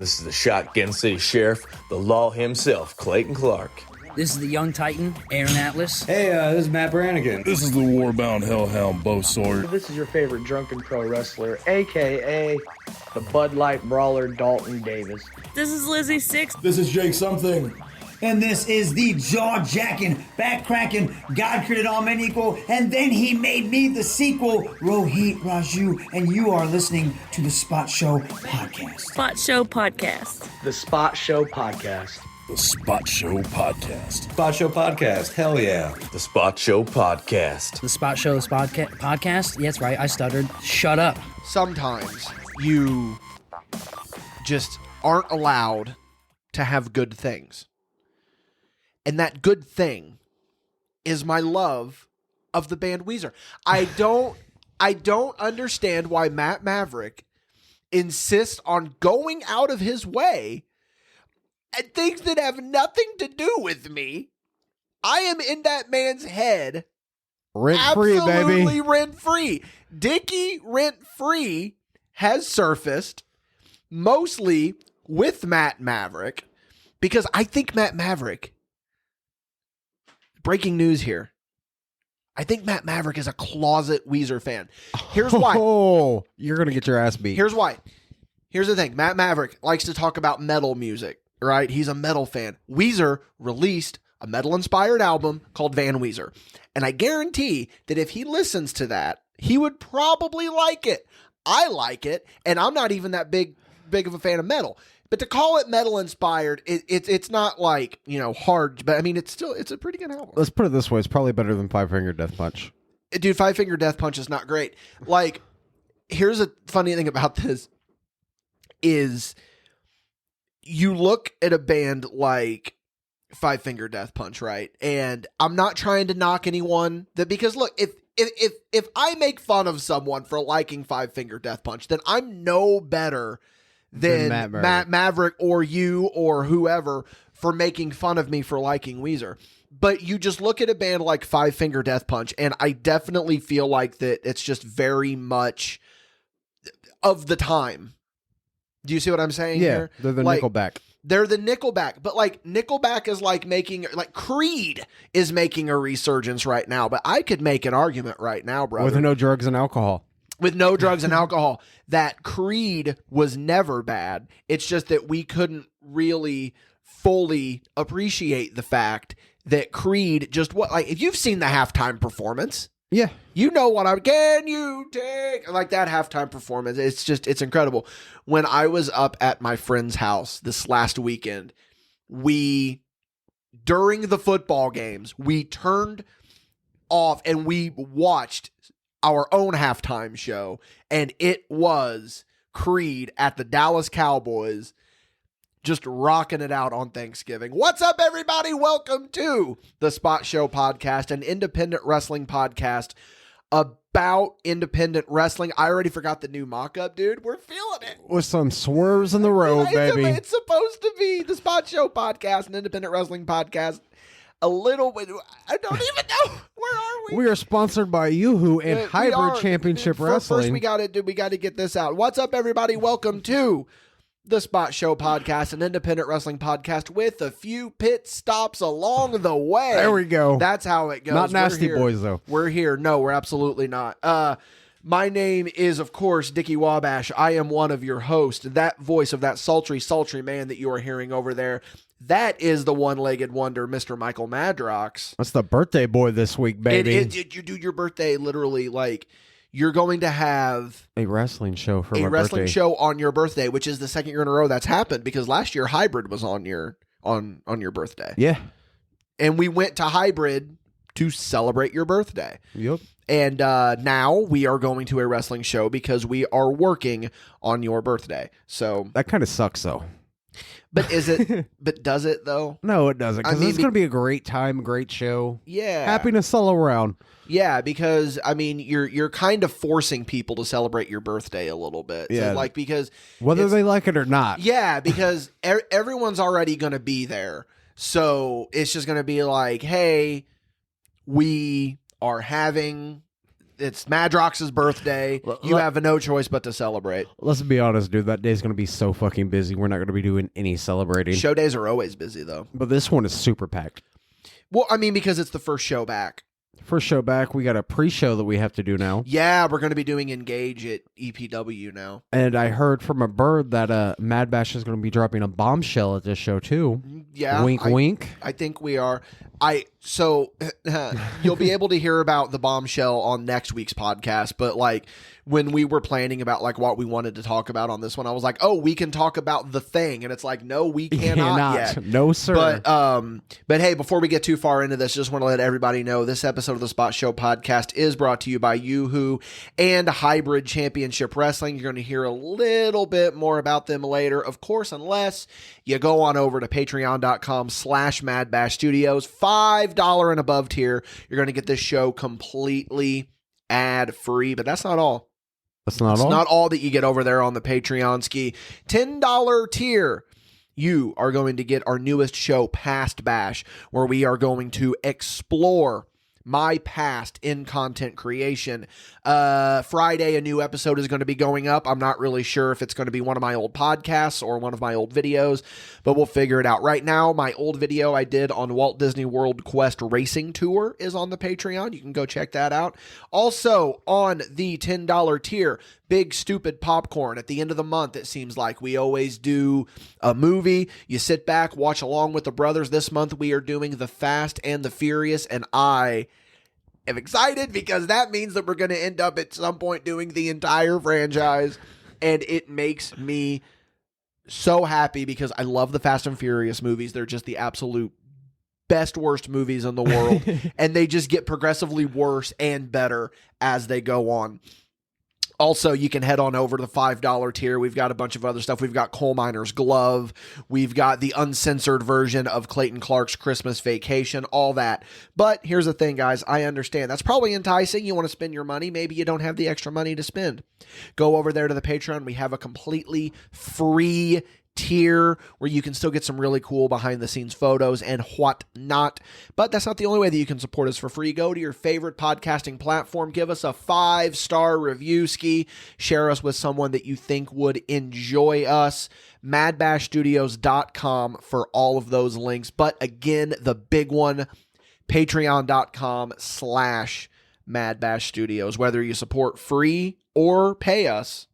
This is the Shotgun City Sheriff, the law himself, Clayton Clark. This is the young titan, Aaron Atlas. Hey, this is Matt Brannigan. This is the war-bound hellhound, Bo Sawyer. This is your favorite drunken pro wrestler, a.k.a. the Bud Light Brawler, Dalton Davis. This is Lizzie Six. This is Jake Something. And this is the jaw-jacking, back-cracking, God created all men equal, and then he made me the sequel, Rohit Raju, and you are listening to the Spot Show Podcast. Spot Show Podcast. The Spot Show Podcast. The Spot Show Podcast. Spot Show Podcast. Hell yeah. The Spot Show Podcast. The Spot Show Podcast? Yeah, that's right, I stuttered. Shut up. Sometimes you just aren't allowed to have good things. And that good thing is my love of the band Weezer. I don't understand why Matt Maverick insists on going out of his way and things that have nothing to do with me. I am in that man's head rent-free, baby. Absolutely rent-free. Dickie rent-free has surfaced mostly with Matt Maverick because I think Matt Maverick, breaking news here, I think Matt Maverick is a closet Weezer fan. Here's why. Oh, you're going to get your ass beat. Here's why. Here's the thing. Matt Maverick likes to talk about metal music, right? He's a metal fan. Weezer released a metal-inspired album called Van Weezer. And I guarantee that if he listens to that, he would probably like it. I like it, and I'm not even that big of a fan of metal. But to call it metal-inspired, it's not like, hard, but I mean, it's a pretty good album. Let's put it this way. It's probably better than Five Finger Death Punch. Dude, Five Finger Death Punch is not great. Like, here's a funny thing about this is you look at a band like Five Finger Death Punch, right? And I'm not trying to knock anyone because look, if I make fun of someone for liking Five Finger Death Punch, then I'm no better than Matt Maverick or you or whoever for making fun of me for liking Weezer. But you just look at a band like Five Finger Death Punch, and I definitely feel like that it's just very much of the time. Do you see what I'm saying here? They're the like, Nickelback. They're the Nickelback, but like Nickelback is like Creed is making a resurgence right now, but I could make an argument right now, brother. With no drugs and alcohol. With no drugs and alcohol, that Creed was never bad. It's just that we couldn't really fully appreciate the fact that Creed if you've seen the halftime performance, yeah, you know what can you take? Like that halftime performance. It's incredible. When I was up at my friend's house this last weekend, during the football games, we turned off and we watched our own halftime show, and it was Creed at the Dallas Cowboys just rocking it out on Thanksgiving. What's up, everybody? Welcome to the Spot Show Podcast, an independent wrestling podcast about independent wrestling. I already forgot the new mock-up, dude. We're feeling it. With some swerves in the road, baby. It's supposed to be the Spot Show Podcast, an independent wrestling podcast. A little bit. I don't even know. Where are we? We are sponsored by Yoo-Hoo and Hybrid Championship Wrestling. First, we got to get this out. What's up, everybody? Welcome to the Spot Show Podcast, an independent wrestling podcast with a few pit stops along the way. There we go. That's how it goes. Not Nasty Boys, though. We're here. No, we're absolutely not. My name is, of course, Dickie Wabash. I am one of your hosts. That voice of that sultry man that you are hearing over there, that is the one-legged wonder, Mr. Michael Madrox. That's the birthday boy this week, baby. You do your birthday literally like you're going to have a wrestling show for my birthday. A wrestling show on your birthday, which is the second year in a row that's happened because last year Hybrid was on your birthday. Yeah. And we went to Hybrid to celebrate your birthday. Yep. And now we are going to a wrestling show because we are working on your birthday. So that kind of sucks, though. But is it? But does it though? No, it doesn't. Because it's going to be a great time, great show. Yeah, happiness all around. Yeah, because I mean, you're kind of forcing people to celebrate your birthday a little bit. Yeah, so, because whether they like it or not. Yeah, because everyone's already going to be there, so it's just going to be like, hey, we are having it's Madrox's birthday. You have no choice but to celebrate. Let's be honest, dude. That day's going to be so fucking busy. We're not going to be doing any celebrating. Show days are always busy, though. But this one is super packed. Well, I mean, because it's the first show back. First show back, we got a pre-show that we have to do now. Yeah, we're going to be doing Engage at EPW now. And I heard from a bird that MadBash is going to be dropping a bombshell at this show, too. Yeah. Wink, wink. I think we are. So you'll be able to hear about the bombshell on next week's podcast. But like when we were planning about like what we wanted to talk about on this one, I was like, oh, we can talk about the thing. And it's like, no, we cannot yet. No, sir. But hey, before we get too far into this, just want to let everybody know this episode of the Spot Show podcast is brought to you by Yoo-Hoo and Hybrid Championship Wrestling. You're going to hear a little bit more about them later, of course, unless you go on over to patreon.com/MadBash Studios. $5 and above tier, you're going to get this show completely ad-free, but that's not all. That's not all? It's not all that you get over there on the Patreon ski. $10 tier, you are going to get our newest show, Past Bash, where we are going to explore my past in content creation. Friday, a new episode is going to be going up. I'm not really sure if it's going to be one of my old podcasts or one of my old videos, but we'll figure it out. Right now, my old video I did on Walt Disney World Quest Racing Tour is on the Patreon. You can go check that out. Also, on the $10 tier, Big Stupid Popcorn. At the end of the month, it seems like we always do a movie. You sit back, watch along with the brothers. This month, we are doing The Fast and the Furious, and I am excited because that means that we're going to end up at some point doing the entire franchise, and it makes me so happy because I love the Fast and Furious movies. They're just the absolute best, worst movies in the world, and they just get progressively worse and better as they go on. Also, you can head on over to the $5 tier. We've got a bunch of other stuff. We've got Coal Miner's Glove. We've got the uncensored version of Clayton Clark's Christmas Vacation, all that. But here's the thing, guys. I understand. That's probably enticing. You want to spend your money. Maybe you don't have the extra money to spend. Go over there to the Patreon. We have a completely free tier where you can still get some really cool behind the scenes photos and whatnot. But that's not the only way that you can support us for free. Go to your favorite podcasting platform, give us a 5-star review, share us with someone that you think would enjoy us. MadBashStudios.com for all of those links. But again, the big one, patreon.com/MadBash Studios. Whether you support free or pay us,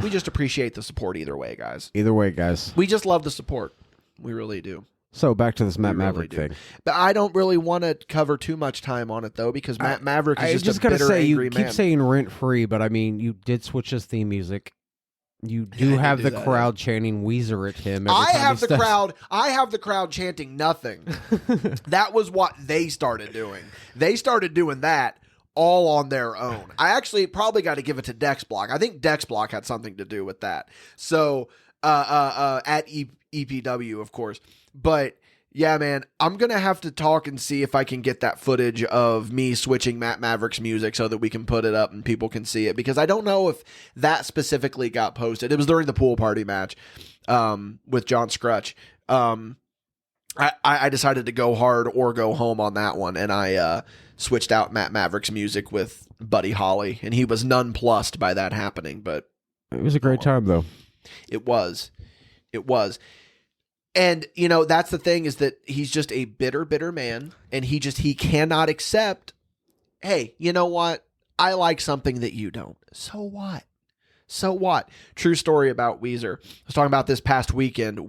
we just appreciate the support either way, guys. Either way, guys. We just love the support. We really do. So back to this Matt Maverick thing. But I don't really want to cover too much time on it, though, because Matt Maverick is just a bitter, angry man. You keep saying rent-free, but I mean, you did switch his theme music. You do have the crowd chanting Weezer at him. I have the crowd chanting nothing. That was what they started doing. They started doing that all on their own. I actually probably got to give it to Dex Block. I think Dex Block had something to do with that. So, at EPW, of course. But yeah, man, I'm going to have to talk and see if I can get that footage of me switching Matt Maverick's music so that we can put it up and people can see it, because I don't know if that specifically got posted. It was during the pool party match, with John Scrutch. I decided to go hard or go home on that one, and I switched out Matt Maverick's music with Buddy Holly, and he was nonplussed by that happening. But it was a great time, though. It was. And, you know, that's the thing, is that he's just a bitter man, and he cannot accept, hey, you know what? I like something that you don't. So what? True story about Weezer. I was talking about this past weekend.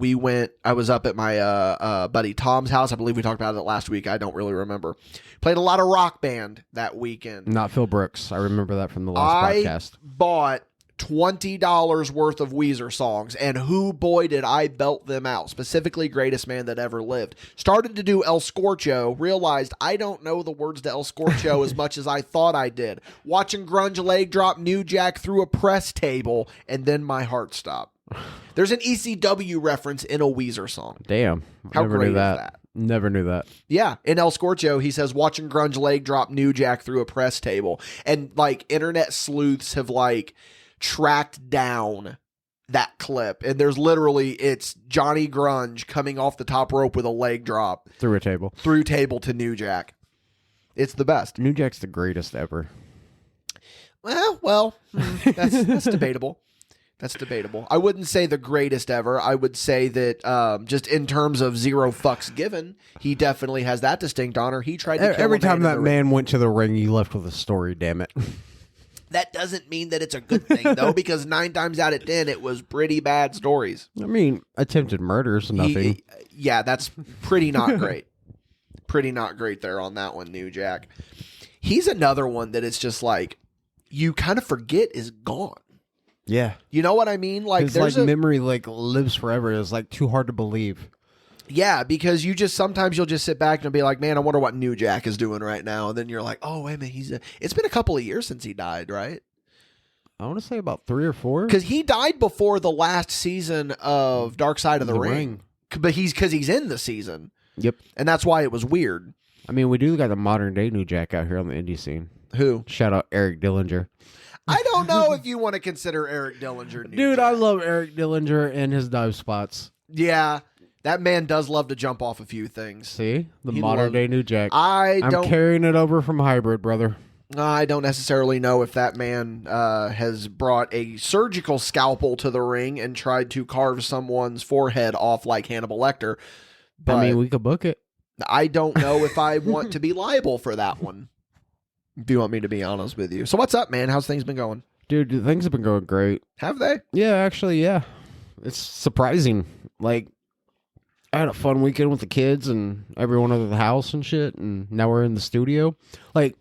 I was up at my buddy Tom's house. I believe we talked about it last week. I don't really remember. Played a lot of Rock Band that weekend. Not Phil Brooks. I remember that from the last podcast. I bought $20 worth of Weezer songs, and boy did I belt them out, specifically Greatest Man That Ever Lived. Started to do El Scorcho, realized I don't know the words to El Scorcho as much as I thought I did. Watching Grunge leg drop New Jack through a press table, and then my heart stopped. There's an ECW reference in a Weezer song. Damn. How Never great knew that. is that? Never knew that. Yeah, in El Scorcho, he says, watching Grunge leg drop New Jack through a press table. And, like, internet sleuths have, like, tracked down that clip, and there's literally, it's Johnny Grunge coming off the top rope with a leg drop through a table to New Jack. It's the best. New Jack's the greatest ever. That's debatable. That's debatable. I wouldn't say the greatest ever. I would say that just in terms of zero fucks given, he definitely has that distinct honor. He tried to kill every a man time in that the man went to the ring, he left with a story. Damn it! That doesn't mean that it's a good thing though, because 9 times out of 10, it was pretty bad stories. I mean, attempted murder is nothing. Yeah, that's pretty not great. Pretty not great there on that one, New Jack. He's another one that it's just like you kind of forget is gone. Yeah, you know what I mean? Like his there's memory lives forever. It's like too hard to believe. Yeah, because you just sometimes you'll just sit back and be like, man, I wonder what New Jack is doing right now, and then you're like, oh wait a minute, it's been a couple of years since he died, right? I want to say about 3 or 4. Because he died before the last season of Dark Side of the Ring. But he's in the season. Yep, and that's why it was weird. I mean, we do got the modern day New Jack out here on the indie scene. Who? Shout out Eric Dillinger. I don't know if you want to consider Eric Dillinger New Dude, Jack. I love Eric Dillinger and his dive spots. Yeah, that man does love to jump off a few things. See? The modern day New Jack. I'm carrying it over from Hybrid, brother. I don't necessarily know if that man has brought a surgical scalpel to the ring and tried to carve someone's forehead off like Hannibal Lecter. But I mean, we could book it. I don't know if I want to be liable for that one. If you want me to be honest with you. So what's up, man? How's things been going? Dude, things have been going great. Have they? Yeah, actually, yeah. It's surprising. Like, I had a fun weekend with the kids and everyone at the house and shit, and now we're in the studio. Like,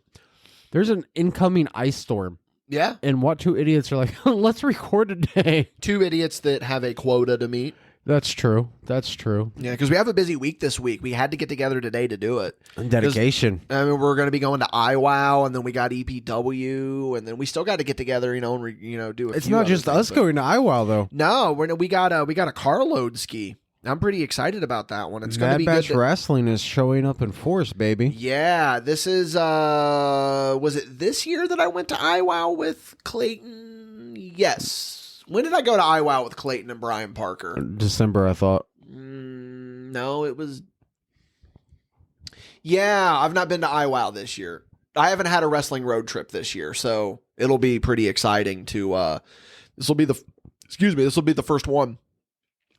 there's an incoming ice storm. Yeah. And what 2 idiots are like, let's record today. 2 idiots that have a quota to meet. That's true. That's true. Yeah, because we have a busy week this week. We had to get together today to do it. And dedication. I mean, we're going to be going to IWOW, and then we got EPW, and then we still got to get together, and do. It's not just us going to IWOW though. No, we got a carload ski. I'm pretty excited about that one. It's going to be good. MadBash Wrestling is showing up in force, baby. Yeah, this is. Was it this year that I went to IWOW with Clayton? Yes. When did I go to IWOW with Clayton and Brian Parker? December, I thought. No, it was... Yeah, I've not been to IWOW this year. I haven't had a wrestling road trip this year, so it'll be pretty exciting to... This will be the first one.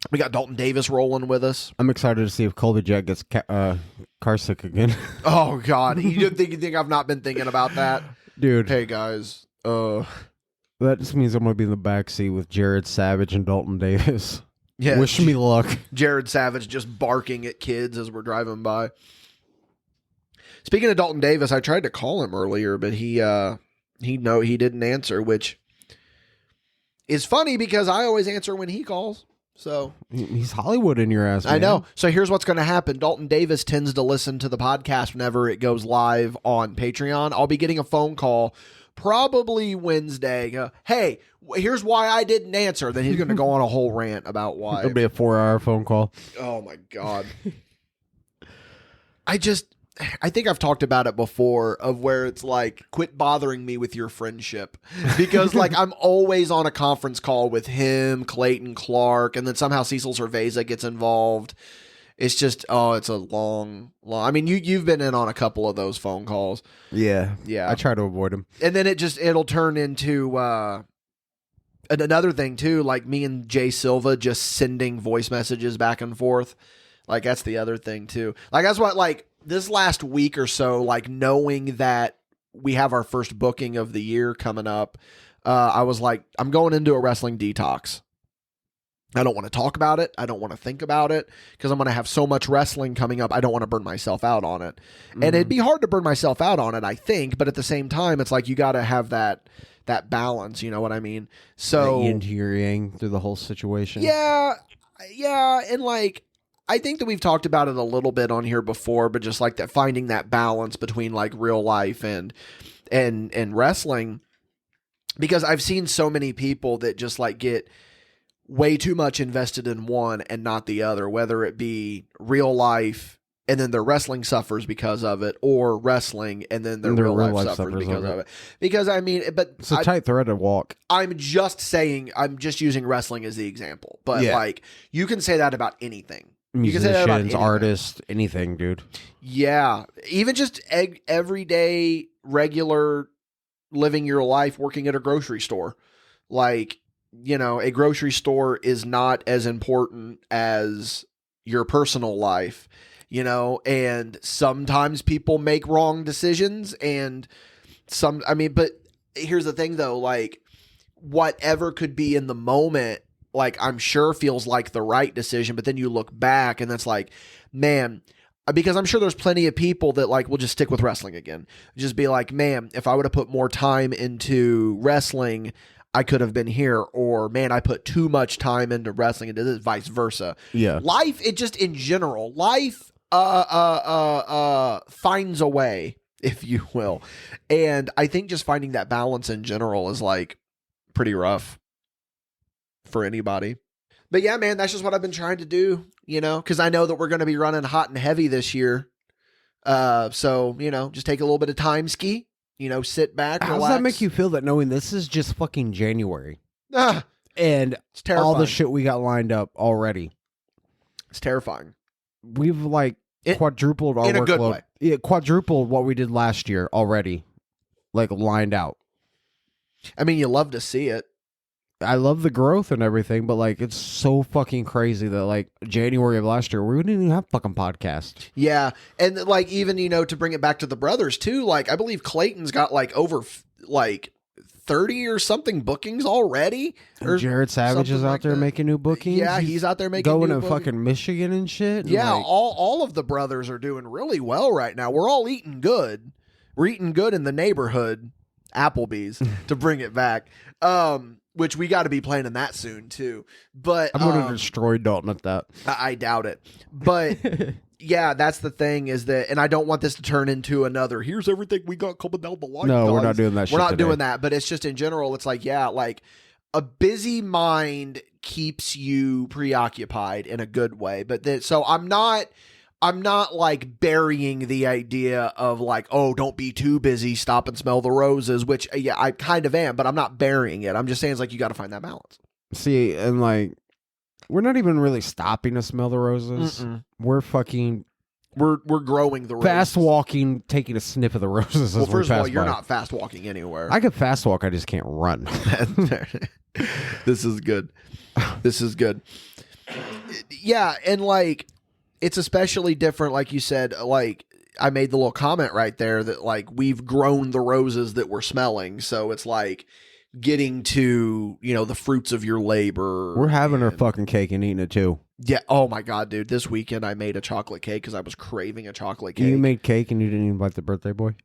We got Dalton Davis rolling with us. I'm excited to see if Colby Jack gets car sick again. Oh, God. You think I've not been thinking about that? Dude. Hey, guys. That just means I'm going to be in the backseat with Jared Savage and Dalton Davis. Yeah, Wish me luck. Jared Savage just barking at kids as we're driving by. Speaking of Dalton Davis, I tried to call him earlier, but he didn't answer, which is funny because I always answer when he calls. So he's Hollywood in your ass, man. I know. So here's what's going to happen. Dalton Davis tends to listen to the podcast whenever it goes live on Patreon. I'll be getting a phone call probably Wednesday. Hey, here's why I didn't answer. Then he's going to go on a whole rant about why. It'll be a 4-hour phone call. Oh my God. I think I've talked about it before of where it's like, quit bothering me with your friendship, because like I'm always on a conference call with him, Clayton Clark, and then somehow Cecil Cerveza gets involved. It's just, it's a long. I mean, you've been in on a couple of those phone calls. Yeah. Yeah. I try to avoid them. And then it'll turn into another thing too, like me and Jay Silva just sending voice messages back and forth. Like that's the other thing too. Like that's what, like this last week or so, like knowing that we have our first booking of the year coming up, I was like, I'm going into a wrestling detox. I don't want to talk about it. I don't want to think about it because I'm going to have so much wrestling coming up. I don't want to burn myself out on it. Mm-hmm. And it'd be hard to burn myself out on it, I think. But at the same time, it's like you got to have that balance. You know what I mean? So yin to your yang through the whole situation. Yeah. And like, I think that we've talked about it a little bit on here before, but just like that, finding that balance between like real life and wrestling, because I've seen so many people that just like get way too much invested in one and not the other, whether it be real life and then their wrestling suffers because of it, or wrestling and then their real life suffers because of it. Because I mean, but it's a tight thread to walk. I'm just using wrestling as the example, but like you can say that about anything. Musicians, artists, anything, dude. Yeah. Even just everyday, regular living your life working at a grocery store. Like, you know, a grocery store is not as important as your personal life, you know, and sometimes people make wrong decisions and but here's the thing though, like whatever could be in the moment, like I'm sure feels like the right decision, but then you look back and that's like, man, because I'm sure there's plenty of people that like will just stick with wrestling again. Just be like, man, if I would have put more time into wrestling, I could have been here, or man, I put too much time into wrestling, and this vice versa. Yeah. Life, it just in general, life finds a way, if you will. And I think just finding that balance in general is like pretty rough for anybody. But yeah, man, that's just what I've been trying to do, you know, because I know that we're going to be running hot and heavy this year. So, you know, just take a little bit of time ski. You know, sit back, How relax. does that make you feel that knowing this is just fucking January? And it's terrifying. All the shit we got lined up already. It's terrifying. We've like quadrupled our in a workload. good way. Yeah, quadrupled what we did last year already. Like lined out. I mean, you love to see it. I love the growth and everything, but like it's so fucking crazy that like January of last year we didn't even have fucking podcast. Yeah, and like even you know to bring it back to the brothers too. Like I believe Clayton's got like over like 30 or something bookings already. And Jared Savage is out there making new bookings. Yeah, he's out there making going new to fucking Michigan and shit. And yeah, like, all of the brothers are doing really well right now. We're all eating good. We're eating good in the neighborhood, Applebee's, to bring it back. Which we got to be planning that soon too. But I'm going to destroy Dalton at that. I doubt it. But yeah, that's the thing is that, and I don't want this to turn into another, here's everything we got coming down the line. No, we're not doing that shit We're not today. doing that. But it's just in general, it's like, yeah, like a busy mind keeps you preoccupied in a good way. But so I'm not like burying the idea of like, oh, don't be too busy, stop and smell the roses, which yeah, I kind of am, but I'm not burying it. I'm just saying it's like you got to find that balance. See, and like we're not even really stopping to smell the roses. We're fucking we're growing the roses. Fast walking, taking a sniff of the roses. Well, as we first of all, pass you're by. not fast walking anywhere. I could fast walk, I just can't run. This is good. This is good. Yeah, and like it's especially different, like you said, like I made the little comment right there that like we've grown the roses that we're smelling. So it's like getting to, you know, the fruits of your labor. We're having our fucking cake and eating it too. Yeah. Oh my God, dude. This weekend I made a chocolate cake because I was craving a chocolate cake. You made cake and you didn't invite the birthday boy?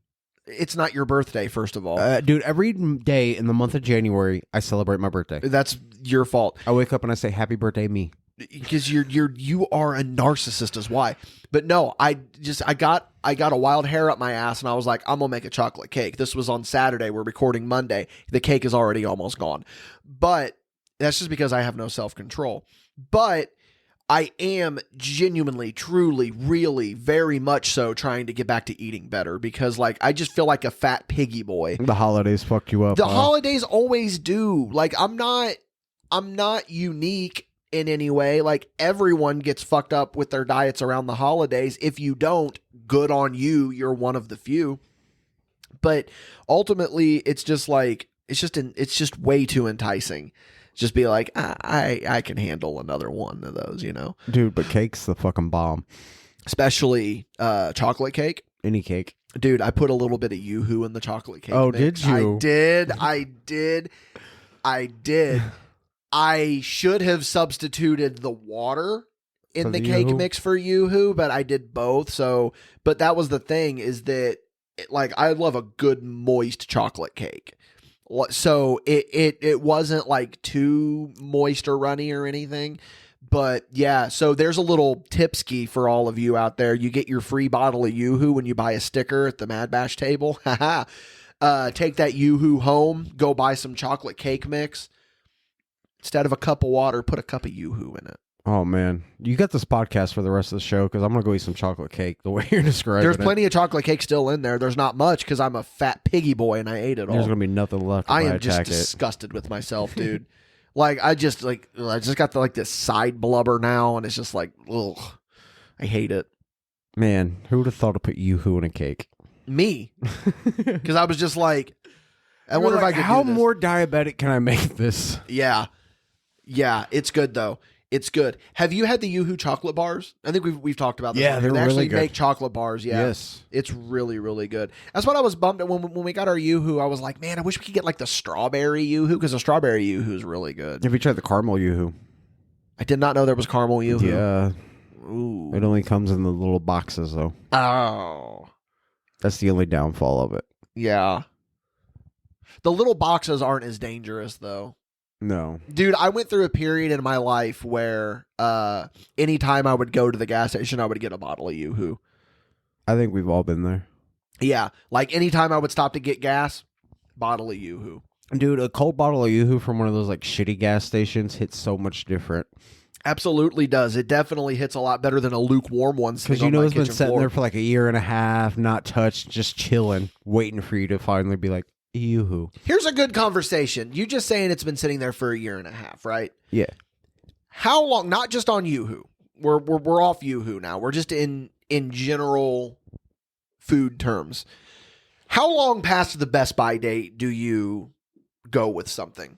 It's not your birthday, first of all. Dude, every day in the month of January, I celebrate my birthday. That's your fault. I wake up and I say, happy birthday, me. Because you are a narcissist is why. But no, I got a wild hair up my ass and I was like, I'm gonna make a chocolate cake. This was on Saturday. We're recording Monday. The cake is already almost gone. But that's just because I have no self-control. But I am genuinely, truly, really, very much so trying to get back to eating better because like I just feel like a fat piggy boy. The holidays fucked you up. The holidays always do. Like I'm not unique in any way. Like everyone gets fucked up with their diets around the holidays. If you don't, good on you. You're one of the few. But ultimately, it's just like it's just way too enticing. Just be like, I can handle another one of those, you know, dude. But cake's the fucking bomb, especially chocolate cake. Any cake, dude. I put a little bit of Yoo-hoo in the chocolate cake. Oh, mix. did you? I did. I should have substituted the water in the cake Yoo-hoo? mix for Yoo-hoo, but I did both. So, but that was the thing is that like I love a good moist chocolate cake. So it wasn't like too moist or runny or anything. But yeah, so there's a little tipski for all of you out there. You get your free bottle of Yoo-hoo when you buy a sticker at the MadBash table. Take that Yoo-hoo home. Go buy some chocolate cake mix. Instead of a cup of water, put a cup of Yoo-hoo in it. Oh, man. You got this podcast for the rest of the show because I'm going to go eat some chocolate cake the way you're describing There's it. plenty of chocolate cake still in there. There's not much because I'm a fat piggy boy and I ate it all. There's going to be nothing left if I am just attack it. disgusted with myself, dude. Like, I just got this side blubber now and it's just like, ugh. I hate it. Man, who would have thought to put Yoo-hoo in a cake? Me. Because I was just like, I wonder if I could how do this. more diabetic can I make this? Yeah. Yeah, it's good though. It's good. Have you had the Yoo-Hoo chocolate bars? I think we've talked about this. Yeah, on here. they're They really actually good. make chocolate bars. Yeah. Yes. It's really, really good. That's what I was bummed at when we got our Yoo-Hoo. I was like, man, I wish we could get like the strawberry Yoo-Hoo because the strawberry Yoo-Hoo is really good. Have you tried the caramel Yoo-Hoo? I did not know there was caramel Yoo-Hoo. Yeah. Ooh. It only comes in the little boxes, though. Oh. That's the only downfall of it. Yeah. The little boxes aren't as dangerous, though. No. Dude, I went through a period in my life where anytime I would go to the gas station, I would get a bottle of Yoo-Hoo. I think we've all been there. Yeah. Like anytime I would stop to get gas, bottle of Yoo-Hoo. Dude, a cold bottle of Yoo-Hoo from one of those like shitty gas stations hits so much different. Absolutely does. It definitely hits a lot better than a lukewarm one. Because you know it's been sitting there for like a year and a half, not touched, just chilling, waiting for you to finally be like, Yoo-Hoo. Here's a good conversation. You just saying it's been sitting there for a year and a half, right? Yeah. How long? Not just on Yoo-Hoo. We're off Yoo-Hoo now. We're just in general food terms. How long past the best by date do you go with something?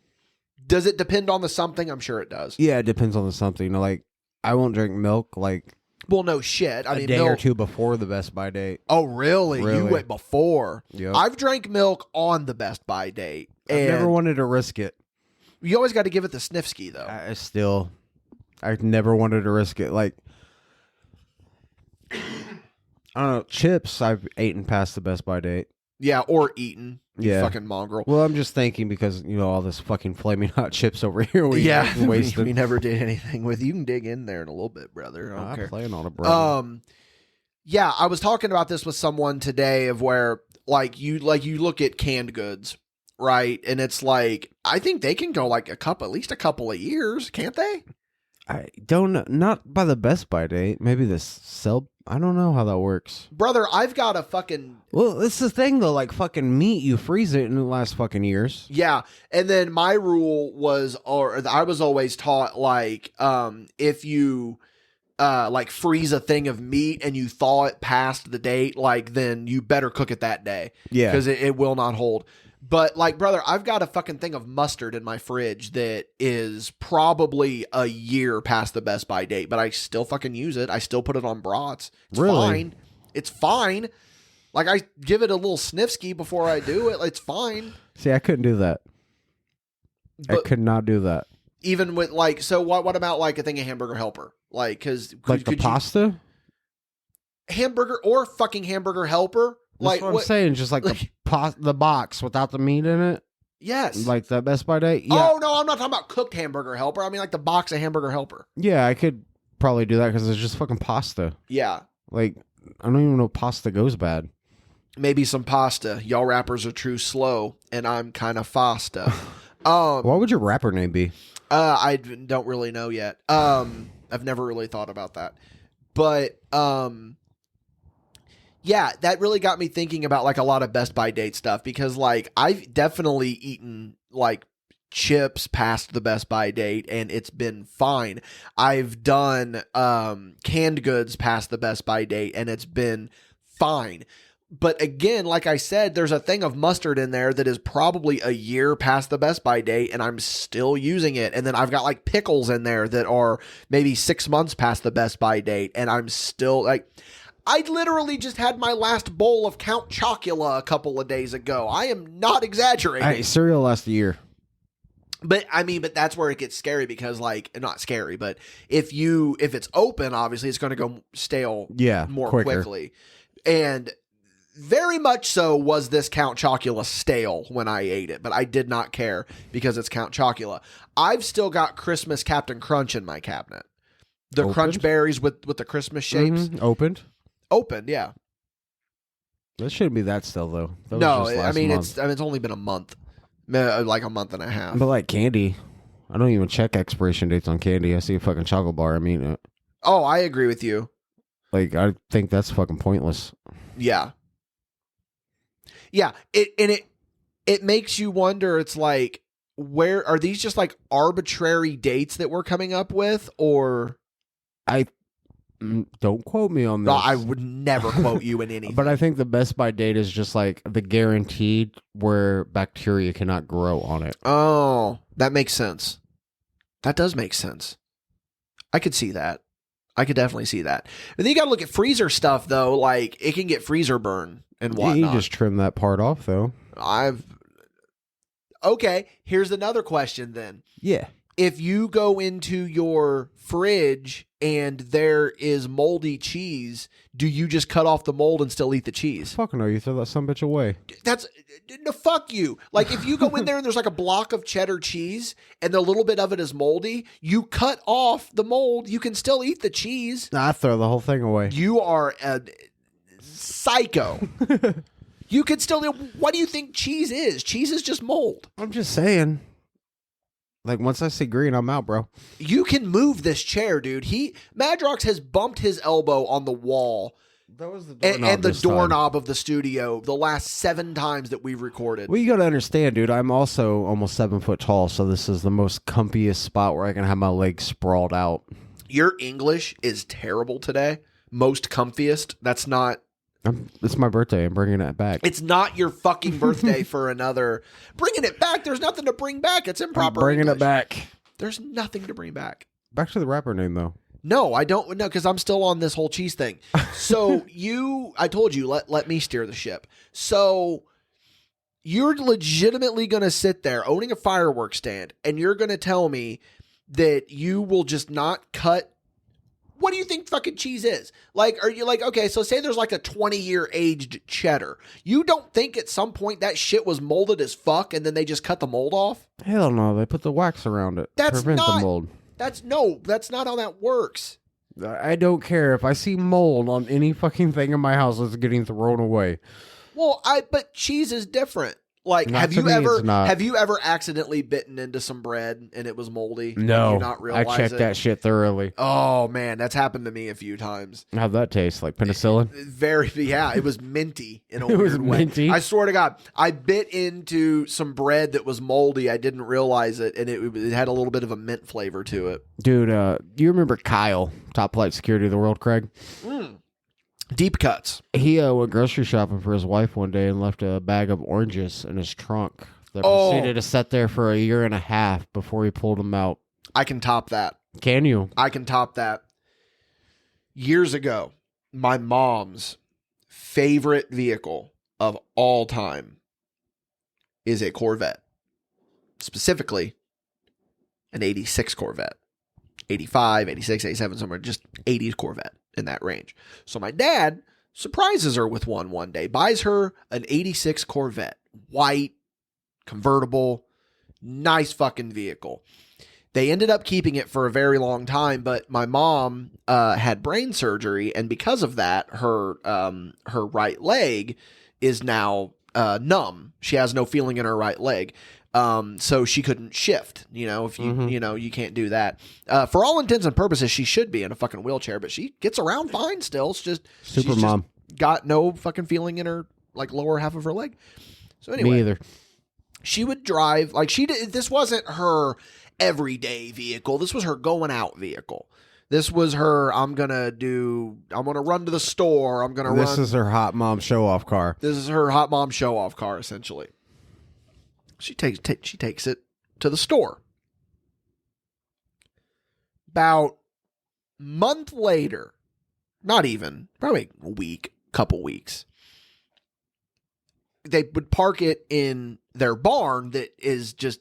Does it depend on the something? I'm sure it does. Yeah, it depends on the something. You know, like, I won't drink milk like Well, no shit. I a mean, day milk. or two before the Best By date. Oh, really? You Really. went before. Yep. I've drank milk on the Best By date. I've And never wanted to risk it. you always got to give it the sniffski, though. I've never wanted to risk it. Like, I don't know, chips I've eaten past the Best By date. Yeah, or eaten. You Yeah. fucking mongrel. Well, I'm just thinking because, you know, all this fucking flaming hot chips over here we Yeah, wasted. we never did anything with. You can dig in there in a little bit, brother. I don't I care. plan on it, bro. Yeah, I was talking about this with someone today of where like you look at canned goods, right? And it's like I think they can go like at least a couple of years, can't they? I don't know. Not by the Best By date. Maybe this sell. I don't know how that works. Brother, I've got a fucking Well, it's the thing though. Like fucking meat, you freeze it and it lasts fucking years. yeah. And then my rule was, or I was always taught like if you like freeze a thing of meat and you thaw it past the date, like then you better cook it that day. Yeah. Because it will not hold. But like, brother, I've got a fucking thing of mustard in my fridge that is probably a year past the Best By date, but I still fucking use it. I still put it on brats. It's Really? fine. It's fine. Like I give it a little sniffski before I do it. It's fine. See, I couldn't do that. I But could not do that. even with like, so what about like a thing of hamburger helper? Like, because Like the pasta. hamburger or fucking hamburger helper? That's Like what I'm saying. Just like the box without the meat in it. Yes. Like the Best By date. Yeah. Oh no, I'm not talking about cooked hamburger helper. I mean like the box of hamburger helper. Yeah, I could probably do that because it's just fucking pasta. Yeah. Like, I don't even know pasta goes bad. Maybe some pasta. Y'all rappers are true slow, and I'm kind of fasta. What would your rapper name be? I don't really know yet. I've never really thought about that, but yeah, that really got me thinking about like a lot of Best By date stuff because like I've definitely eaten like chips past the Best By date and it's been fine. I've done canned goods past the Best By date and it's been fine. But again, like I said, there's a thing of mustard in there that is probably a year past the Best By date and I'm still using it. And then I've got like pickles in there that are maybe 6 months past the Best By date and I'm still like, I literally just had my last bowl of Count Chocula a couple of days ago. I am not exaggerating. Hey, cereal lasts a year. But I mean, but that's where it gets scary because like, not scary, but if it's open, obviously it's going to go stale more quicker. quickly. And very much so was this Count Chocula stale when I ate it, but I did not care because it's Count Chocula. I've still got Christmas Captain Crunch in my cabinet. The Opened? Crunch Berries with the Christmas shapes. Opened. Opened, yeah. That shouldn't be that still though. That was No, just I last mean month. it's only been a month. Like a month and a half. But like candy, I don't even check expiration dates on candy. I see a fucking chocolate bar. I mean, Oh, I agree with you. like I think that's fucking pointless. Yeah. Yeah, it makes you wonder. It's like, where are these just like arbitrary dates that we're coming up with, or Don't quote me on this. No, I would never quote you in anything. But I think the best by date is just like the guaranteed where bacteria cannot grow on it. Oh, that makes sense. That does make sense. I could see that. I could definitely see that. And then you got to look at freezer stuff, though. Like, it can get freezer burn and whatnot. You just trim that part off, though. Okay, here's another question then. Yeah. If you go into your fridge and there is moldy cheese, do you just cut off the mold and still eat the cheese? Fuck no, you throw that sumbitch away. That's no, fuck you. Like, if you go in there and there's like a block of cheddar cheese and a little bit of it is moldy, you cut off the mold. You can still eat the cheese. Nah, I throw the whole thing away. You are a psycho. You could still. What do you think cheese is? Cheese is just mold. I'm just saying. Like, once I see green, I'm out, bro. You can move this chair, dude. Madrox has bumped his elbow on the wall. That was the doorknob and the this time. doorknob of the studio the last 7 times that we've recorded. Well, you got to understand, dude, I'm also almost 7 foot tall, so this is the most comfiest spot where I can have my legs sprawled out. Your English is terrible today. Most comfiest. That's not... It's my birthday. I'm bringing it back. It's not your fucking birthday for another... Bringing it back? There's nothing to bring back. It's improper I'm bringing English. it back. There's nothing to bring back. Back to the rapper name, though. No, I don't know, because I'm still on this whole cheese thing. So I told you, let me steer the ship. So you're legitimately going to sit there owning a fireworks stand, and you're going to tell me that you will just not cut. What do you think fucking cheese is? Like, are you like, okay, so say there's like a 20-year aged cheddar. You don't think at some point that shit was molded as fuck and then they just cut the mold off? Hell no, they put the wax around it. That's Prevent not- the mold. That's not how that works. I don't care. If I see mold on any fucking thing in my house, it's getting thrown away. Well, but cheese is different. Like, Not have to you me, ever it's not. have you ever accidentally bitten into some bread and it was moldy? No, Did you not realize I checked it? that shit thoroughly. Oh man, that's happened to me a few times. How'd that taste? Like penicillin? Yeah, it was minty in a It was weird way. minty? I swear to God, I bit into some bread that was moldy. I didn't realize it, and it had a little bit of a mint flavor to it. Dude, do you remember Kyle, top flight security of the world, Craig? Deep cuts. He went grocery shopping for his wife one day and left a bag of oranges in his trunk that proceeded to sit there for a year and a half before he pulled them out. I can top that. Can you? I can top that. Years ago, my mom's favorite vehicle of all time is a Corvette. Specifically, an 86 Corvette. 85, 86, 87, somewhere, just 80s Corvette in that range. So my dad surprises her with one day, buys her an 86 Corvette. White, convertible, nice fucking vehicle. They ended up keeping it for a very long time, but my mom had brain surgery, and because of that, her right leg is now numb. She has no feeling in her right leg. So she couldn't shift, if you, you can't do that. For all intents and purposes, she should be in a fucking wheelchair, but she gets around fine still. It's just, Super mom. Got no fucking feeling in her, like, lower half of her leg. So anyway. Me either. She would drive, like, this wasn't her everyday vehicle. This was her going out vehicle. This was her, I'm going to run to the store. This is her hot mom show off car. This is her hot mom show off car, essentially. She takes it to the store. About a month later, not even, probably a week, couple weeks, they would park it in their barn that is just,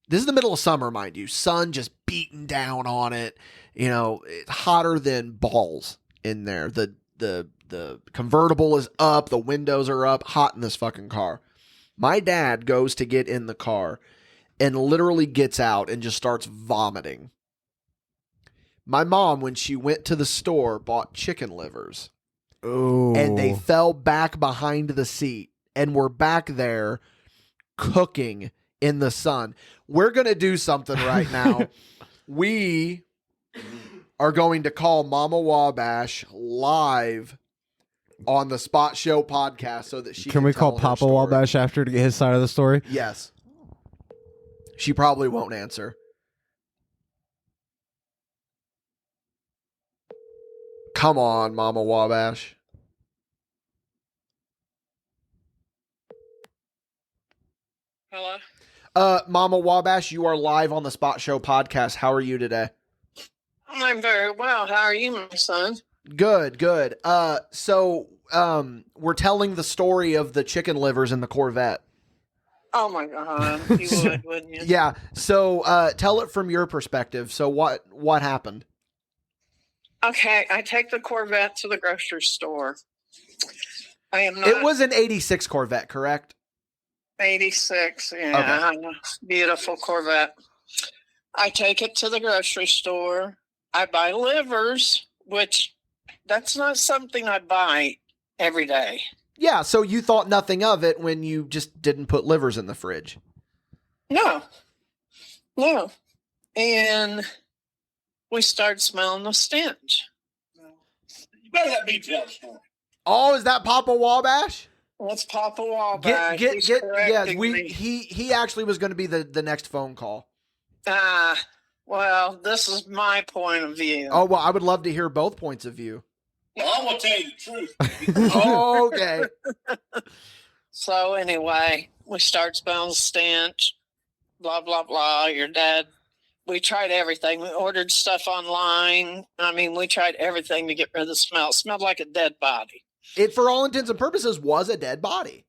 this is the middle of summer, mind you, sun just beating down on it. It's hotter than balls in there. The convertible is up, the windows are up, hot in this fucking car. My dad goes to get in the car and literally gets out and just starts vomiting. My mom, when she went to the store, bought chicken livers. Ooh. And they fell back behind the seat and were back there cooking in the sun. We're going to do something right now. We are going to call Mama Wabash live on the Spot Show podcast so that she can we tell call her Papa story. Wabash after to get his side of the story? Yes. She probably won't answer. Come on, Mama Wabash. Hello? Mama Wabash, you are live on the Spot Show podcast. How are you today? I'm very well. How are you, my son? Good. So we're telling the story of the chicken livers in the Corvette. Oh, my God. You would, wouldn't you? Yeah. So tell it from your perspective. So what happened? Okay, I take the Corvette to the grocery store. I am not It was an 86 Corvette, correct? 86. Yeah, beautiful Corvette. I take it to the grocery store. I buy livers, which that's not something I buy every day. Yeah, so you thought nothing of it when you just didn't put livers in the fridge. No. And we started smelling the stench. You better let me tell the story. Oh, is that Papa Wabash? Let's Papa Wabash. Get He's yes, correcting me. he actually was going to be the next phone call. Well, this is my point of view. Oh, well, I would love to hear both points of view. Well, I'm going to tell you the truth. Okay. So anyway, we start smelling stench, blah, blah, blah. Your dad, we tried everything. We ordered stuff online. I mean, we tried everything to get rid of the smell. It smelled like a dead body. It, for all intents and purposes, was a dead body.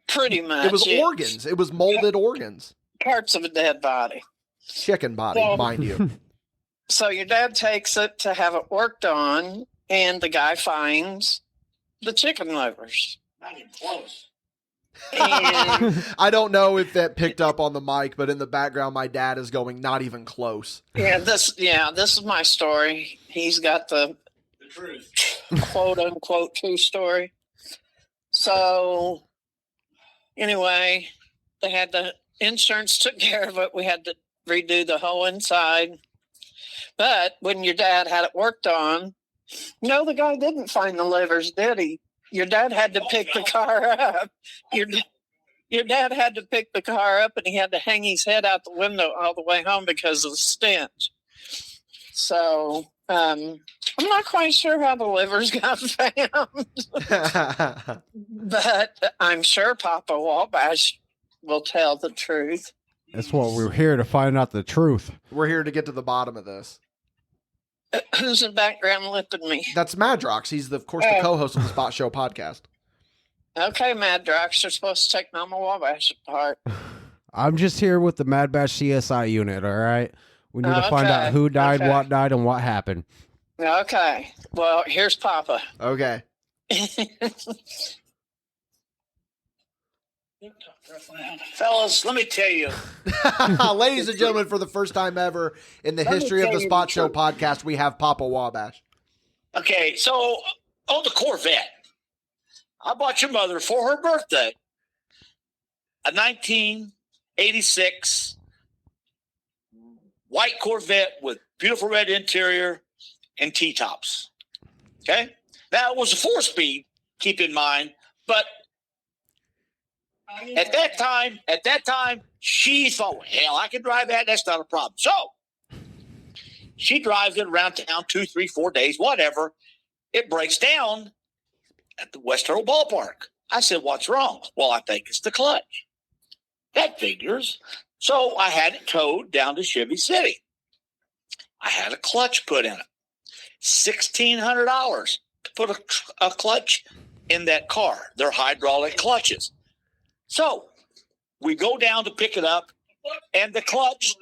Pretty much. It was yeah. organs. It was molded organs. Parts of a dead body. Chicken body, Well- mind you. So your dad takes it to have it worked on, and the guy finds the chicken livers. Not even close. And I don't know if that picked up on the mic, but in the background, my dad is going, not even close. this is my story. He's got the truth. quote unquote true story. So anyway, they had the insurance took care of it. We had to redo the whole inside. But when your dad had it worked on, no, the guy didn't find the livers, did he? Your dad had to pick the car up. Your dad had to pick the car up, and he had to hang his head out the window all the way home because of the stench. So I'm not quite sure how the livers got found, but I'm sure Papa Wabash will tell the truth. That's what we're here to find out the truth. We're here to get to the bottom of this. Who's in the background lifting me? That's Madrox. He's, of course, the co-host of the Spot Show podcast. Okay, MadBash, you're supposed to take Mama Wabash apart. I'm just here with the MadBash CSI unit, all right? We need to find Okay, out who died, okay. what died, and what happened. Okay, well, here's Papa. Okay. Fellas, let me tell you. Ladies and gentlemen, for the first time ever in the Let me history of tell the you Spot the Show truth. podcast, we have Papa Wabash. Okay, so on the Corvette, I bought your mother for her birthday a 1986 white Corvette with beautiful red interior and T-tops. Okay? Now, it was a 4-speed, keep in mind, but at that time, she thought, well, hell, I can drive that. That's not a problem. So she drives it around town 2, 3, 4 days, whatever. It breaks down at the West Turtle Ballpark. I said, what's wrong? Well, I think it's the clutch. That figures. So I had it towed down to Chevy City. I had a clutch put in it. $1,600 to put a clutch in that car. They're hydraulic clutches. So we go down to pick it up, and the clutch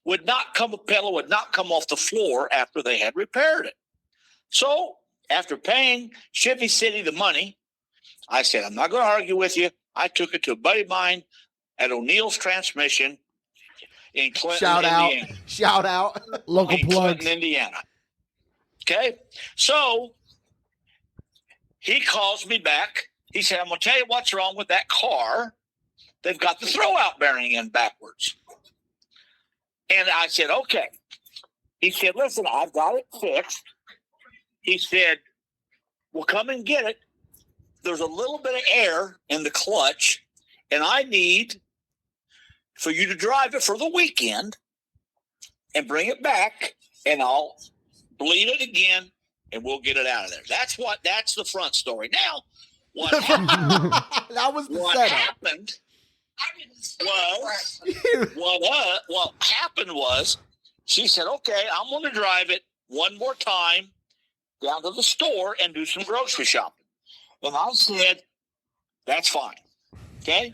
would not come, the pedal would not come off the floor after they had repaired it. So after paying Chevy City the money, I said, I'm not going to argue with you. I took it to a buddy of mine at O'Neill's Transmission in Clinton, Indiana. Shout out. Local In plugs. Clinton, Indiana. Okay? So he calls me back. He said, I'm going to tell you what's wrong with that car. They've got the throwout bearing in backwards. And I said, okay. He said, listen, I've got it fixed. He said, well, come and get it. There's a little bit of air in the clutch, and I need for you to drive it for the weekend and bring it back, and I'll bleed it again, and we'll get it out of there. That's the front story. Now, what happened? That was the what setup. happened what happened was she said, okay, I'm going to drive it one more time down to the store and do some grocery shopping. And I said, that's fine. Okay.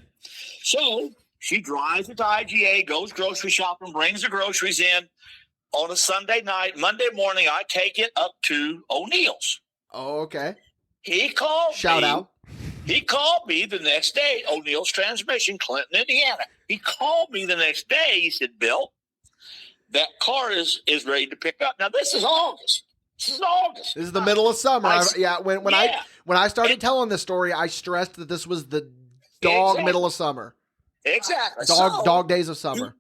So she drives it to IGA, goes grocery shopping, brings the groceries in on a Sunday night. Monday morning, I take it up to O'Neill's. Oh, okay. He called Shout me. out. He called me the next day, O'Neill's Transmission, Clinton, Indiana. He called me the next day. He said, Bill, that car is ready to pick up. Now, this is August. This is the middle of summer. When I started telling this story, I stressed that this was the middle of summer. Exactly. Dog days of summer.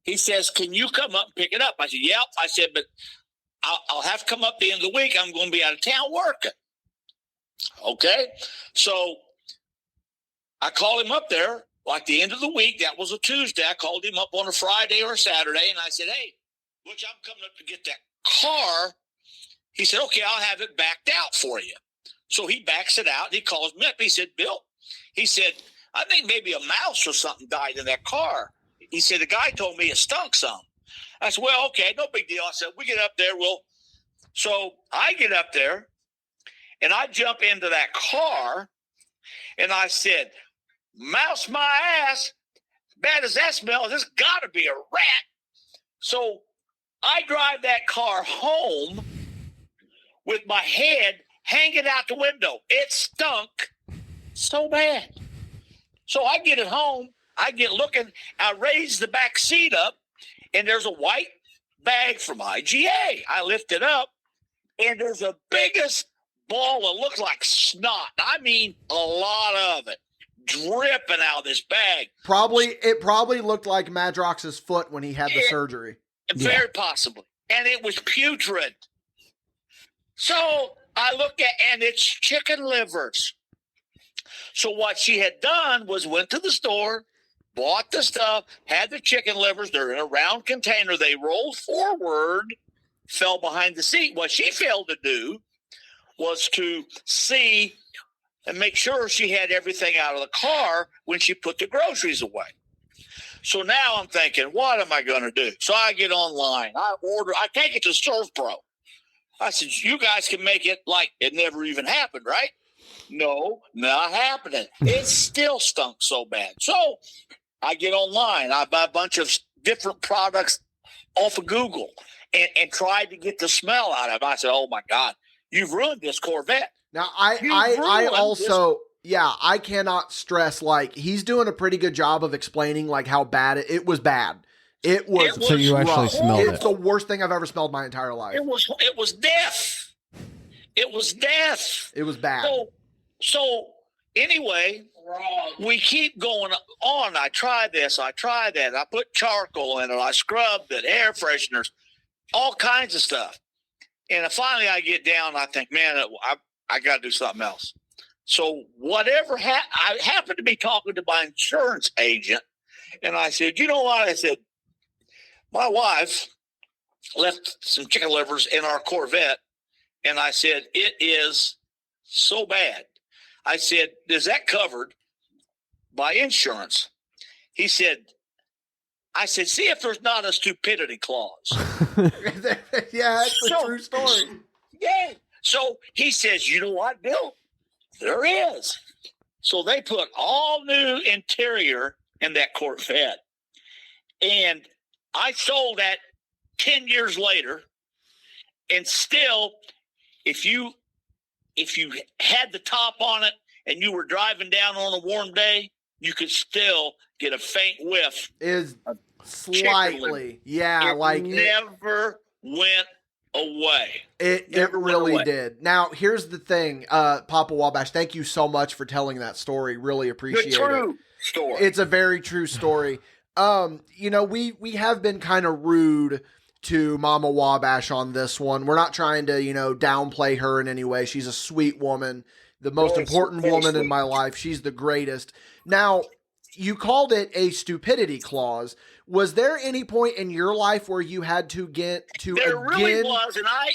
He says, can you come up and pick it up? I said, yep. I said, but I'll have to come up the end of the week. I'm going to be out of town working. Okay. So I called him up there like the end of the week. That was a Tuesday. I called him up on a Friday or a Saturday, and I said, hey, look, I'm coming up to get that car. He said, okay, I'll have it backed out for you. So he backs it out. And he calls me up. He said, Bill, he said, I think maybe a mouse or something died in that car. He said, the guy told me it stunk some. I said, well, okay, no big deal. I said, we get up there. So I get up there and I jump into that car and I said, mouse my ass. Bad as that smells, this got to be a rat. So I drive that car home with my head hanging out the window. It stunk so bad. So I get it home. I get looking. I raise the back seat up, and there's a white bag from IGA. I lift it up, and there's the biggest ball that looks like snot. I mean, a lot of it dripping out of this bag. It probably looked like Madrox's foot when he had the surgery. Very possibly. And it was putrid. So I look at, and it's chicken livers. So what she had done was went to the store, bought the stuff, had the chicken livers. They're in a round container. They rolled forward, fell behind the seat. What she failed to do was to see and make sure she had everything out of the car when she put the groceries away. So now I'm thinking, what am I going to do? So I get online. I take it to Surf Pro. I said, you guys can make it like it never even happened, right? No, not happening. It still stunk so bad. So I get online. I buy a bunch of different products off of Google and tried to get the smell out of it. I said, oh, my God, you've ruined this Corvette. Now, I also, I cannot stress, like, he's doing a pretty good job of explaining, like, how bad it was bad. It was so you actually smelled it. It's the worst thing I've ever smelled my entire life. It was death. It was death. It was bad. So anyway, we keep going on. I try this. I try that. I put charcoal in it. I scrubbed it, air fresheners, all kinds of stuff. And finally I get down. I think, man, I got to do something else. So whatever I happened to be talking to my insurance agent, and I said, you know what? I said, my wife left some chicken livers in our Corvette, and I said, it is so bad. I said, is that covered by insurance? He said, I said, see if there's not a stupidity clause. Yeah, that's a true story. Yeah. So he says, you know what, Bill? There is. So they put all new interior in that Corvette. And I sold that 10 years later. And still, if you had the top on it and you were driving down on a warm day, you could still get a faint whiff. Is slightly. Yeah, it never went away. It really did. Now, here's the thing, Papa Wabash, thank you so much for telling that story. Really appreciate it. True story. It's a very true story. We have been kind of rude to Mama Wabash on this one. We're not trying to, downplay her in any way. She's a sweet woman, the most important woman in my life. She's the greatest. Now, you called it a stupidity clause. Was there any point in your life where you had to get to There really was, and I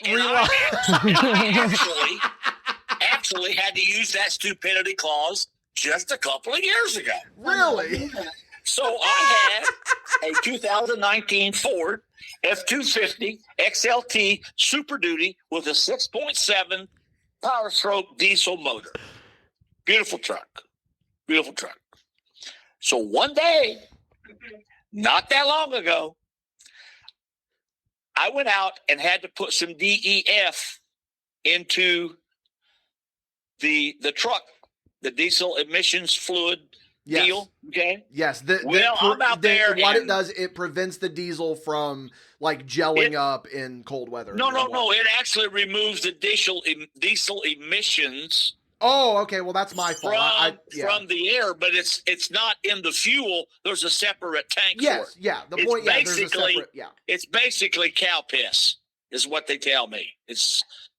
actually had to use that stupidity clause just a couple of years ago. Really? So I had a 2019 Ford F-250 XLT Super Duty with a 6.7 Power Stroke diesel motor. Beautiful truck. Beautiful truck. So one day, not that long ago, I went out and had to put some DEF into the truck, the diesel emissions fluid deal. Okay. Yes. I'm out there. What it does, it prevents the diesel from like gelling up in cold weather. No. It actually removes the diesel emissions. Oh, okay. Well, that's my fault. From the air, but it's not in the fuel. There's a separate tank for it. Yeah. The point, there's a separate, It's basically cow piss, is what they tell me.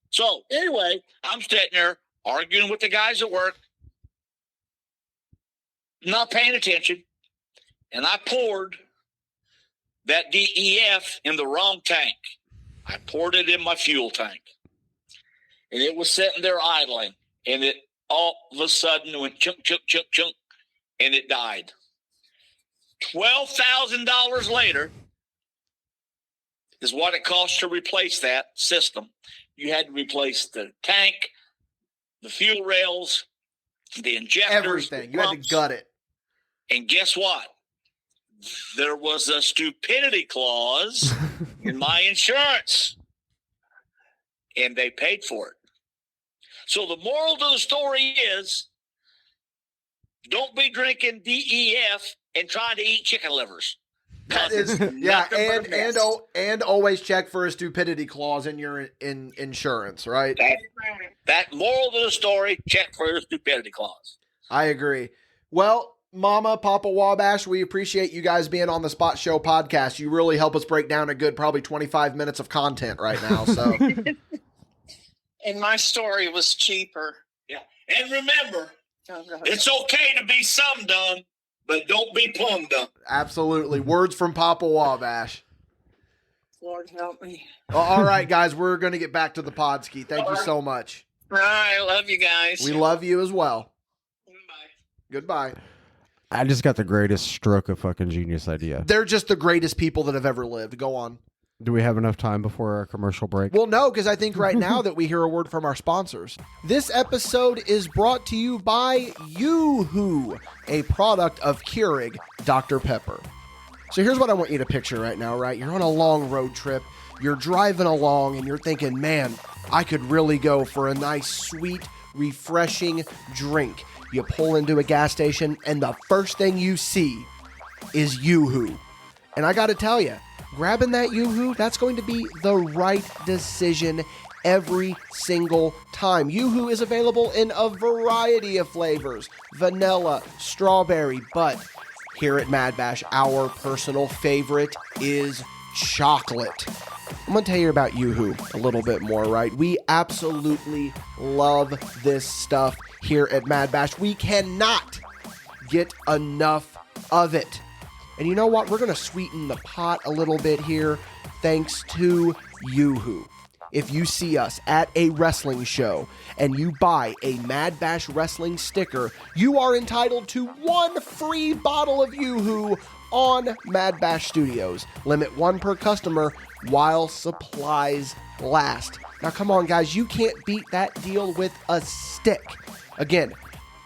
So anyway, I'm sitting there arguing with the guys at work, not paying attention, and I poured that DEF in the wrong tank. I poured it in my fuel tank, and it was sitting there idling. And it all of a sudden went chunk, chunk, chunk, chunk, and it died. $12,000 later is what it costs to replace that system. You had to replace the tank, the fuel rails, the injectors, everything. You had to gut it. And guess what? There was a stupidity clause in my insurance, and they paid for it. So the moral to the story is, don't be drinking DEF and trying to eat chicken livers. That is, and always check for a stupidity clause in your insurance, right? That moral to the story, check for a stupidity clause. I agree. Well, Mama, Papa Wabash, we appreciate you guys being on the Spot Show podcast. You really help us break down a good probably 25 minutes of content right now. So. And my story was cheaper. Yeah. And remember, it's okay to be some dumb, but don't be plumb dumb. Absolutely. Words from Papa Wabash. Lord help me. All right, guys, we're going to get back to the podski. Thank you so much. All right, I love you guys. We love you as well. Goodbye. I just got the greatest stroke of fucking genius idea. They're just the greatest people that have ever lived. Go on. Do we have enough time before our commercial break? Well, no, because I think right now that we hear a word from our sponsors. This episode is brought to you by Yoo-Hoo, a product of Keurig Dr. Pepper. So here's what I want you to picture right now, right? You're on a long road trip. You're driving along and you're thinking, man, I could really go for a nice, sweet, refreshing drink. You pull into a gas station and the first thing you see is Yoo-Hoo. And I got to tell you, grabbing that Yoo-Hoo, that's going to be the right decision every single time. Yoo-Hoo is available in a variety of flavors, vanilla, strawberry, but here at MadBash, our personal favorite is chocolate. I'm going to tell you about Yoo-Hoo a little bit more, right? We absolutely love this stuff here at MadBash. We cannot get enough of it. And you know what? We're going to sweeten the pot a little bit here thanks to Yoo-Hoo. If you see us at a wrestling show and you buy a MadBash wrestling sticker, you are entitled to one free bottle of Yoo-Hoo on MadBash Studios. Limit one per customer while supplies last. Now, come on, guys. You can't beat that deal with a stick. Again,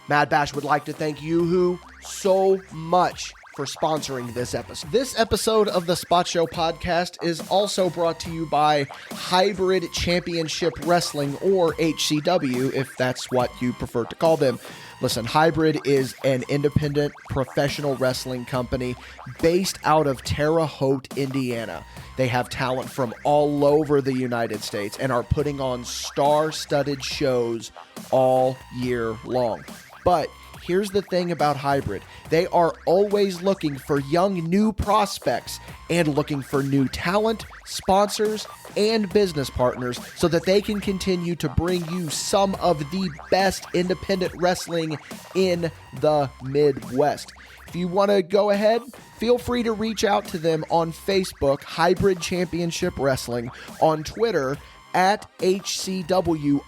MadBash would like to thank Yoo-Hoo so much for sponsoring this episode. This episode of the Spot Show podcast is also brought to you by Hybrid Championship Wrestling, or HCW, if that's what you prefer to call them. Listen, Hybrid is an independent professional wrestling company based out of Terre Haute, Indiana. They have talent from all over the United States and are putting on star-studded shows all year long. But here's the thing about Hybrid. They are always looking for young new prospects and looking for new talent, sponsors, and business partners so that they can continue to bring you some of the best independent wrestling in the Midwest. If you want to go ahead, feel free to reach out to them on Facebook, Hybrid Championship Wrestling, on Twitter at HCW_live,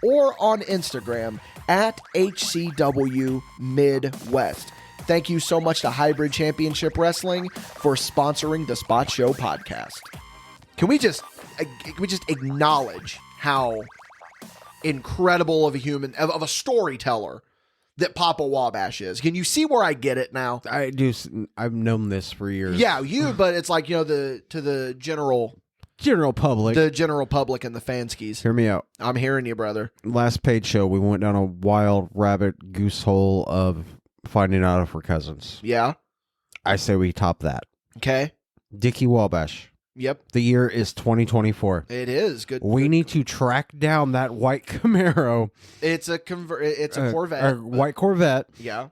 or on Instagram at HCW Midwest. Thank you so much to Hybrid Championship Wrestling for sponsoring the Spot Show podcast. Can we just acknowledge how incredible of a storyteller that Papa Wabash is? Can you see where I get it now? I do. I've known this for years. Yeah, but it's like, to the general public. The general public and the fanskis. Hear me out. I'm hearing you, brother. Last paid show, we went down a wild rabbit goose hole of finding out if we're cousins. Yeah. I say we top that. Okay. Dickie Wabash. Yep. The year is 2024. It is good. We need to track down that white Camaro. It's a Corvette. White Corvette. Yeah.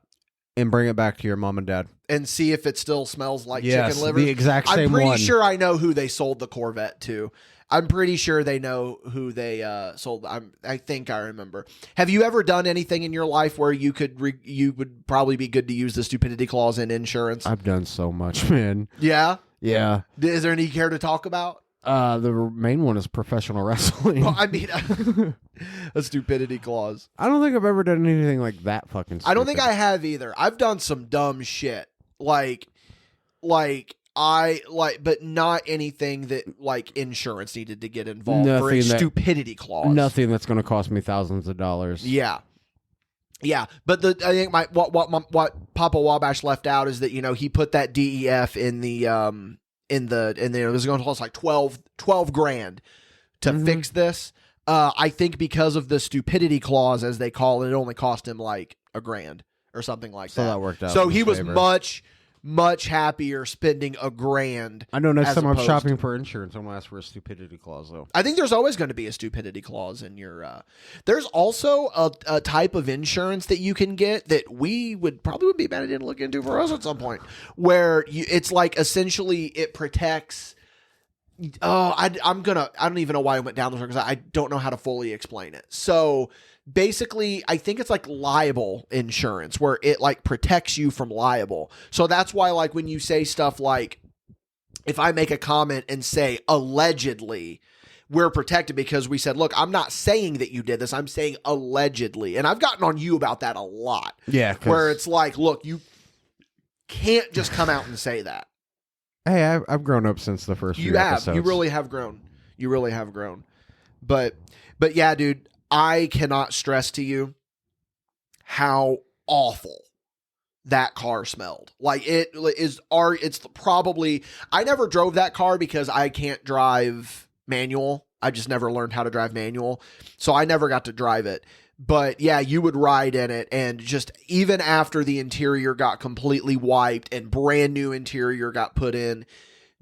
And bring it back to your mom and dad. And see if it still smells like yes, chicken liver. The exact same I'm pretty one. sure I know who they sold the Corvette to. I'm pretty sure they know who they sold. I think I remember. Have you ever done anything in your life where you would probably be good to use the stupidity clause in insurance? I've done so much, man. Yeah? Yeah. Is there any care to talk about? The main one is professional wrestling. Well, I mean, a stupidity clause. I don't think I've ever done anything like that fucking stupid. I don't think I have either. I've done some dumb shit. But not anything that like insurance needed to get involved for a stupidity clause. Nothing that's going to cost me thousands of dollars. Yeah. Yeah, but I think what Papa Wabash left out is that, he put that DEF in the it was going to cost like 12 grand to fix this. I think because of the stupidity clause, as they call it, it only cost him like $1,000 or something like that. So that worked out. So he was much happier spending $1,000. I know next time I'm shopping for insurance, I'm going to ask for a stupidity clause, though. I think there's always going to be a stupidity clause in your... There's also a type of insurance that you can get that we would be bad to look into for us at some point, where it's like essentially it protects... I don't even know why I went down this road because I don't know how to fully explain it. So... Basically, I think it's like liable insurance where it like protects you from liable. So that's why like when you say stuff like, if I make a comment and say allegedly, we're protected because we said, look, I'm not saying that you did this. I'm saying allegedly. And I've gotten on you about that a lot. Yeah. Where it's like, look, you can't just come out and say that. Hey, I've grown up since the first few episodes. You really have grown. You really have grown. But yeah, dude. I cannot stress to you how awful that car smelled. Like it's probably, I never drove that car because I can't drive manual. I just never learned how to drive manual. So I never got to drive it. But yeah, you would ride in it, and just even after the interior got completely wiped and brand new interior got put in,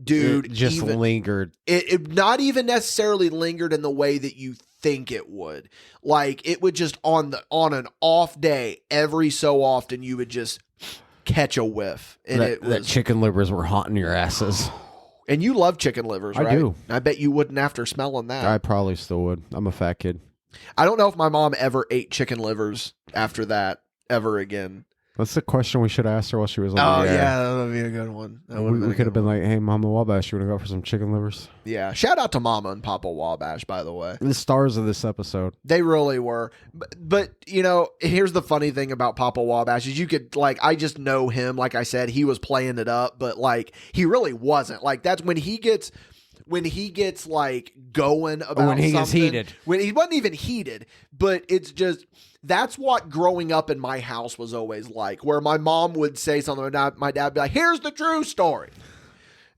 dude, it just lingered. It not even necessarily lingered in the way that you think it would. Like it would just on an off day, every so often you would just catch a whiff, and that chicken livers were haunting your asses. And you love chicken livers, right? I do. I bet you wouldn't after smelling that. I probably still would. I'm a fat kid. I don't know if my mom ever ate chicken livers after that ever again. That's the question we should have asked her while she was on the air. Yeah, that would be a good one. We could have been like, hey, Mama Wabash, you want to go for some chicken livers? Yeah. Shout out to Mama and Papa Wabash, by the way. The stars of this episode. They really were. But here's the funny thing about Papa Wabash is you could, like, I just know him. Like I said, he was playing it up, but, like, he really wasn't. Like, that's when he gets like going about when he something. gets heated. When he wasn't even heated, but it's just... That's what growing up in my house was always like, where my mom would say something and my dad would be like, here's the true story.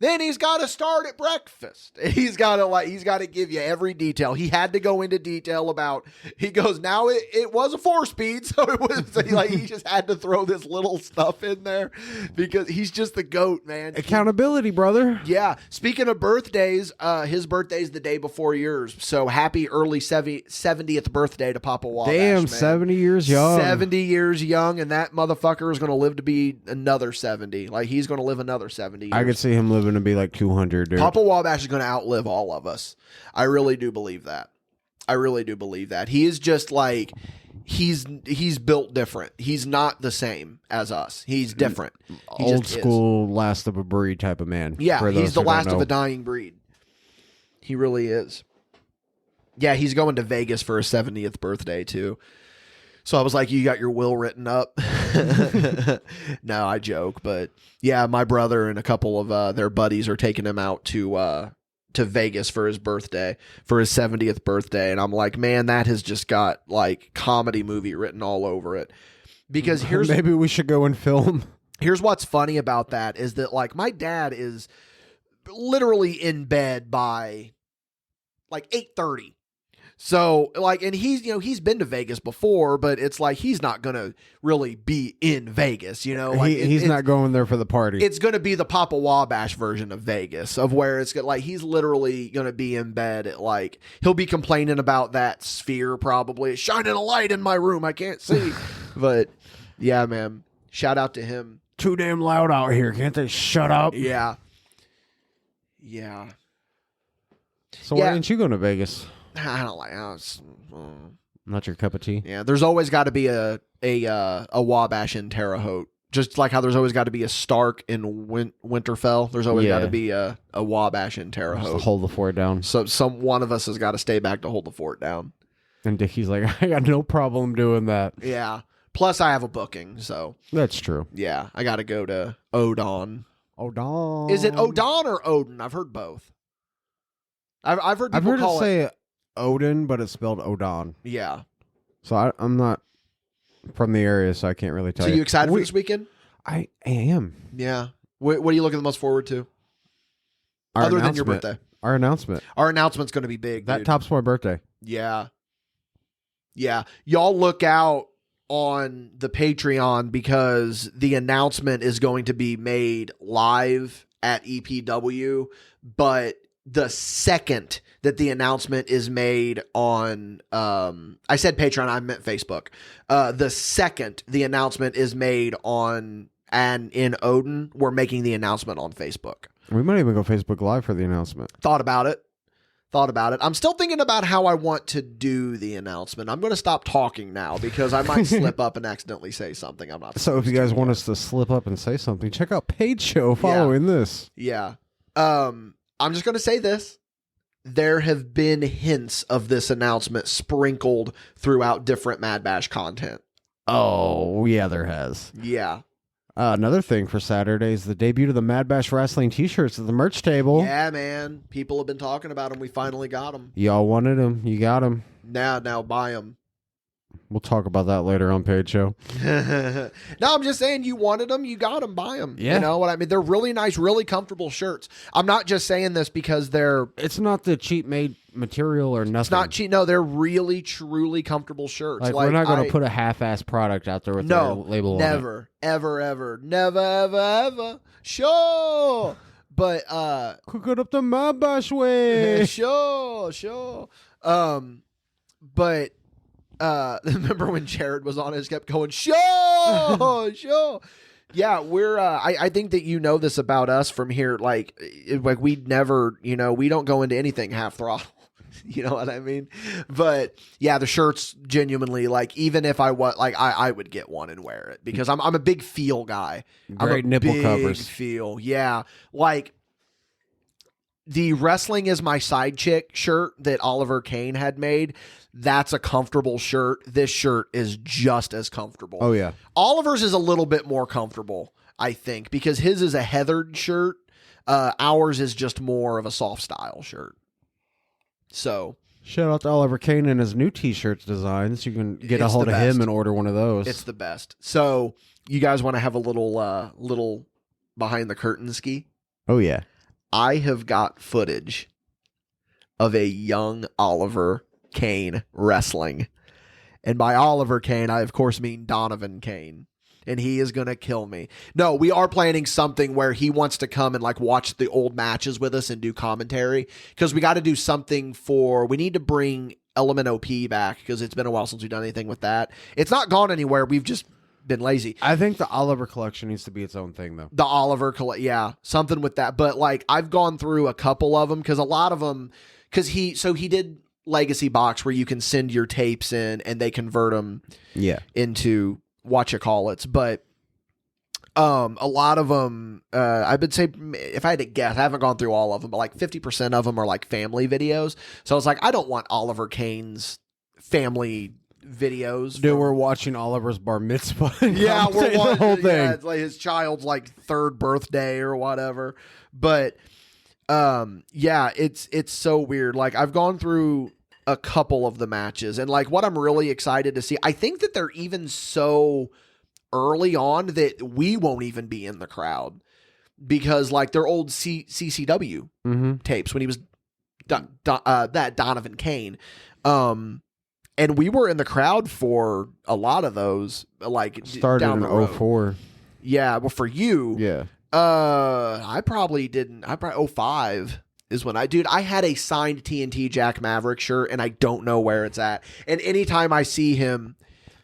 Then he's got to start at breakfast. He's got to give you every detail. He had to go into detail about, he goes, now it was a 4-speed. So it was like, he just had to throw this little stuff in there because he's just the GOAT, man. Accountability, brother. Yeah. Speaking of birthdays, his birthday's the day before yours. So happy early 70th birthday to Papa Wabash. Damn, man. 70 years young. 70 years young, and that motherfucker is going to live to be another 70. Like, he's going to live another 70 years. I could see him living to be like 200, dude. Papa Wabash is going to outlive all of us. I really do believe that. He is just like, he's built different. He's not the same as us. He's different. He Old just school, last of a breed type of man. Yeah, for those he's the who don't last of know. a dying breed. He really is. Yeah, he's going to Vegas for his 70th birthday, too. So I was like, you got your will written up? No, I joke. But yeah, my brother and a couple of their buddies are taking him out to Vegas for his birthday, for his 70th birthday. And I'm like, man, that has just got like comedy movie written all over it. Because maybe we should go and film. Here's what's funny about that is that like my dad is literally in bed by like 8:30. So like, and he's been to Vegas before, but it's like, he's not going to really be in Vegas, like he's not going there for the party. It's going to be the Papa Wabash version of Vegas, of where it's like, he's literally going to be in bed at like, he'll be complaining about that sphere probably. It's shining a light in my room. I can't see. But yeah, man, shout out to him. Too damn loud out here. Can't they shut up? Yeah. Yeah. So why didn't you go to Vegas? I don't like Not your cup of tea. Yeah, there's always got to be a Wabash in Terre Haute. Just like how there's always got to be a Stark in Winterfell. There's always got to be a Wabash in Terre Just Haute. to hold the fort down. So one of us has got to stay back to hold the fort down. And Dickie's like, I got no problem doing that. Yeah. Plus, I have a booking, so that's true. Yeah, I got to go to Odon. Odon. Is it Odon or Odin? I've heard both. I've heard people call it say Odin, but it's spelled Odon. Yeah. So I'm not from the area, so I can't really tell you. So you excited for this weekend? I am. Yeah. What are you looking the most forward to? Other than your birthday. Our announcement. Our announcement's going to be big. That dude. tops my birthday. Yeah. Yeah. Y'all look out on the Patreon because the announcement is going to be made live at EPW, but the second that the announcement is made on I said Patreon, I meant Facebook. The second the announcement is made on and in Odin, we're making the announcement on Facebook. We might even go Facebook Live for the announcement. Thought about it. I'm still thinking about how I want to do the announcement. I'm going to stop talking now because I might slip up and accidentally say something I'm not. So if you guys want us to slip up and say something, check out Page Show following this. Yeah. I'm just going to say this. There have been hints of this announcement sprinkled throughout different MadBash content. Oh, yeah, there has. Yeah. Another thing for Saturday is the debut of the MadBash Wrestling t-shirts at the merch table. Yeah, man. People have been talking about them. We finally got them. Y'all wanted them. You got them. Now buy them. We'll talk about that later on Page Show. No, I'm just saying you wanted them, you got them, buy them. Yeah. You know what I mean? They're really nice, really comfortable shirts. I'm not just saying this because they're... It's not the cheap made material or nothing. It's not cheap. No, they're really, truly comfortable shirts. Like we're not going to put a half-ass product out there with their label on it. Never, ever. Never, ever. Sure. But... cook it up the MadBash way. Sure. But... remember when Jared was on it, just kept going, sure. Yeah, we're, I think that you know this about us from here. Like we'd never, we don't go into anything half throttle. You know what I mean? But yeah, the shirts genuinely, like, even if I was like, I would get one and wear it because I'm a big feel guy. Great nipple big covers. Feel. Yeah. Like the Wrestling is My Side Chick shirt that Oliver Kane had made. That's a comfortable shirt. This shirt is just as comfortable. Oh, yeah. Oliver's is a little bit more comfortable, I think, because his is a heathered shirt. Ours is just more of a soft style shirt. So, shout out to Oliver Kane and his new t-shirts designs. You can get a hold of him and order one of those. It's the best. So, you guys want to have a little behind the curtain ski? Oh, yeah. I have got footage of a young Oliver Kane wrestling. And by Oliver Kane, I of course mean Donovan Kane. And he is going to kill me. No, we are planning something where he wants to come and like watch the old matches with us and do commentary. Because we got to do something we need to bring Element OP back because it's been a while since we've done anything with that. It's not gone anywhere. We've just been lazy. I think the Oliver collection needs to be its own thing, though. The Oliver, yeah, something with that. But like I've gone through a couple of them because a lot of them, because he did Legacy Box where you can send your tapes in and they convert them into whatchamacallits. But a lot of them, I would say, if I had to guess, I haven't gone through all of them, but like 50% of them are like family videos. So I was like, I don't want Oliver Kane's family videos. Dude, we're watching Oliver's bar mitzvah. Yeah, we're watching the whole thing. Yeah, it's like his child's like third birthday or whatever. But yeah, it's so weird. Like I've gone through a couple of the matches, and like what I'm really excited to see, I think that they're even so early on that we won't even be in the crowd because like they're old CCW tapes when he was that Donovan Kane. And we were in the crowd for a lot of those, like started down in the road. 04. Yeah, well, for you, Yeah. I probably didn't. I probably 05 is when I had a signed TNT Jack Maverick shirt, and I don't know where it's at. And anytime I see him,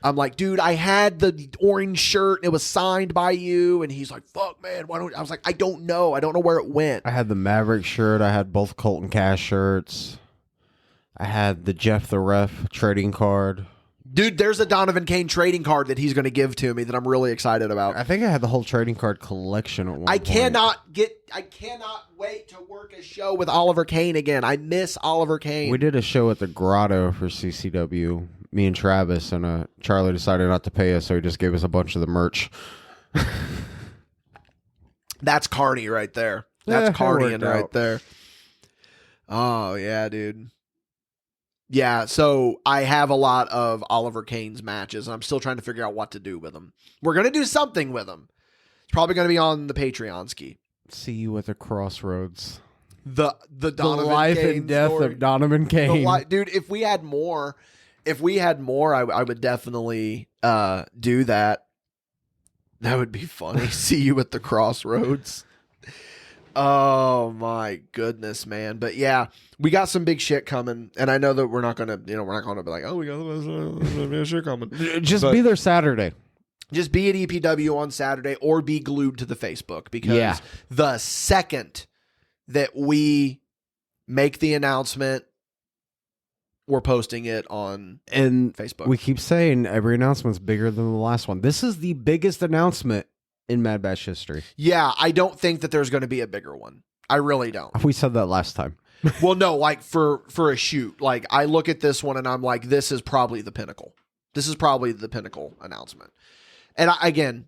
I'm like, dude, I had the orange shirt, and it was signed by you. And he's like, fuck, man, why don't? I was like, I don't know where it went. I had the Maverick shirt. I had both Colton Cash shirts. I had the Jeff the Ref trading card. Dude, there's a Donovan Kane trading card that he's going to give to me that I'm really excited about. I think I had the whole trading card collection at one point. I cannot wait to work a show with Oliver Kane again. I miss Oliver Kane. We did a show at the Grotto for CCW, me and Travis, and Charlie decided not to pay us, so he just gave us a bunch of the merch. That's Carney right there. That's Carney right there. Oh, yeah, dude. Yeah, so I have a lot of Oliver Kane's matches, and I'm still trying to figure out what to do with them. We're going to do something with them. It's probably going to be on the Patreon ski. See you at the crossroads. The Donovan life Kane and death story. of Donovan Kane. Dude, if we had more, I would definitely do that. That would be funny. See you at the crossroads. Oh my goodness, man. But yeah, we got some big shit coming, and I know that we're not gonna be like, oh, we got some big shit coming. Just be there Saturday. Just be at EPW on Saturday, or be glued to the Facebook, because the second that we make the announcement, we're posting it on Facebook. We keep saying every announcement's bigger than the last one. This is the biggest announcement in MadBash history. Yeah, I don't think that there's going to be a bigger one. I really don't. We said that last time. Well, no, like for a shoot. Like I look at this one and I'm like, this is probably the pinnacle. This is probably the pinnacle announcement. And again,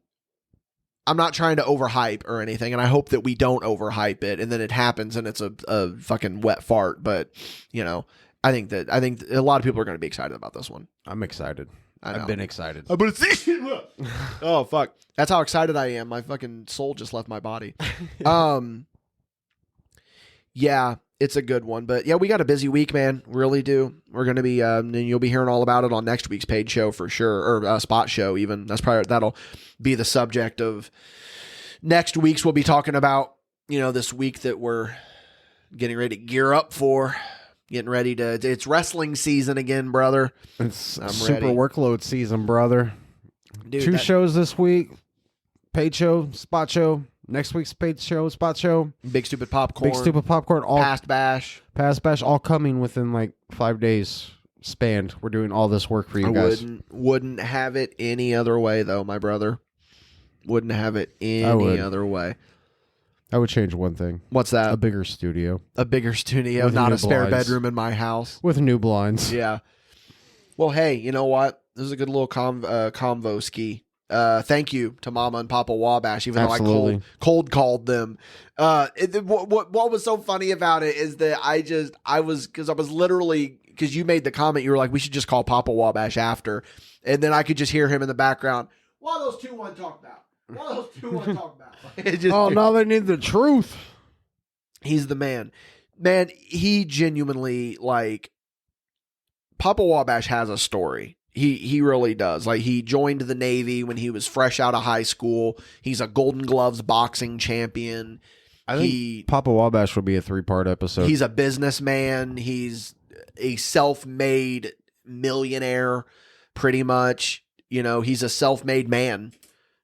I'm not trying to overhype or anything, and I hope that we don't overhype it, and then it happens and it's a fucking wet fart. But I think a lot of people are going to be excited about this one. I'm excited. I've been excited. Oh fuck! That's how excited I am. My fucking soul just left my body. Yeah, it's a good one. But yeah, we got a busy week, man. Really do. We're gonna be, and you'll be hearing all about it on next week's paid show for sure, or spot show even. That'll be the subject of next week's. We'll be talking about this week that we're getting ready to gear up for. Getting ready it's wrestling season again, brother. I'm super ready. Workload season, brother. Dude, 2 shows this week. Paid show, spot show. Next week's paid show, spot show. Big Stupid Popcorn. All Past Bash, all coming within like 5 days spanned. We're doing all this work for you guys. Wouldn't have it any other way, though, my brother. Wouldn't have it any other way. I would change one thing. What's that? A bigger studio. With not a spare bedroom in my house. With new blinds. Yeah. Well, hey, you know what? This is a good little convo ski. Thank you to Mama and Papa Wabash, even though I cold called them. What was so funny about it is that because you made the comment, you were like, we should just call Papa Wabash after. And then I could just hear him in the background. What are those two want to talk about? Now they need the truth. He's the man. Man, he genuinely, like, Papa Wabash has a story. He really does. Like, he joined the Navy when he was fresh out of high school. He's a Golden Gloves boxing champion. I think Papa Wabash would be a 3-part episode. He's a businessman. He's a self-made millionaire, pretty much. You know, he's a self-made man.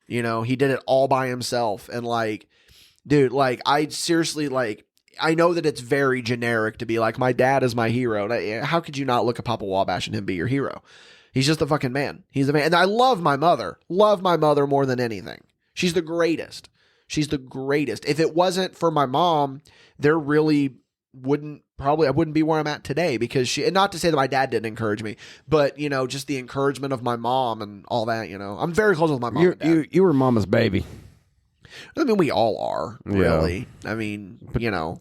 You know, he did it all by himself. And, like, dude, like, I seriously, like, I know that it's very generic to be like, my dad is my hero. How could you not look at Papa Wabash and him be your hero? He's just the fucking man. He's the man. And I love my mother. Love my mother more than anything. She's the greatest. She's the greatest. If it wasn't for my mom, there really I wouldn't be where I'm at today, because and not to say that my dad didn't encourage me, but, you know, just the encouragement of my mom and all that, you know. I'm very close with my mom and dad. You were mama's baby. I mean, we all are, really. Yeah. I mean, you know,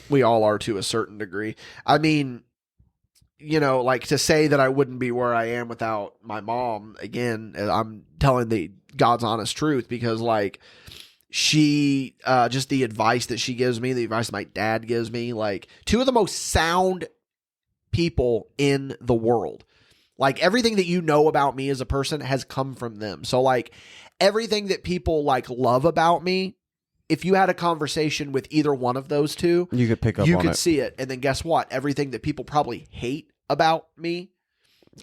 we all are to a certain degree. I mean, you know, like, to say that I wouldn't be where I am without my mom, again, I'm telling the God's honest truth, because, like, she, just the advice that she gives me, the advice that my dad gives me, like, two of the most sound people in the world. Like, everything that you know about me as a person has come from them. So, like, everything that people, like, love about me, if you had a conversation with either one of those two, you could pick up on it. You could see it. And then guess what? Everything that people probably hate about me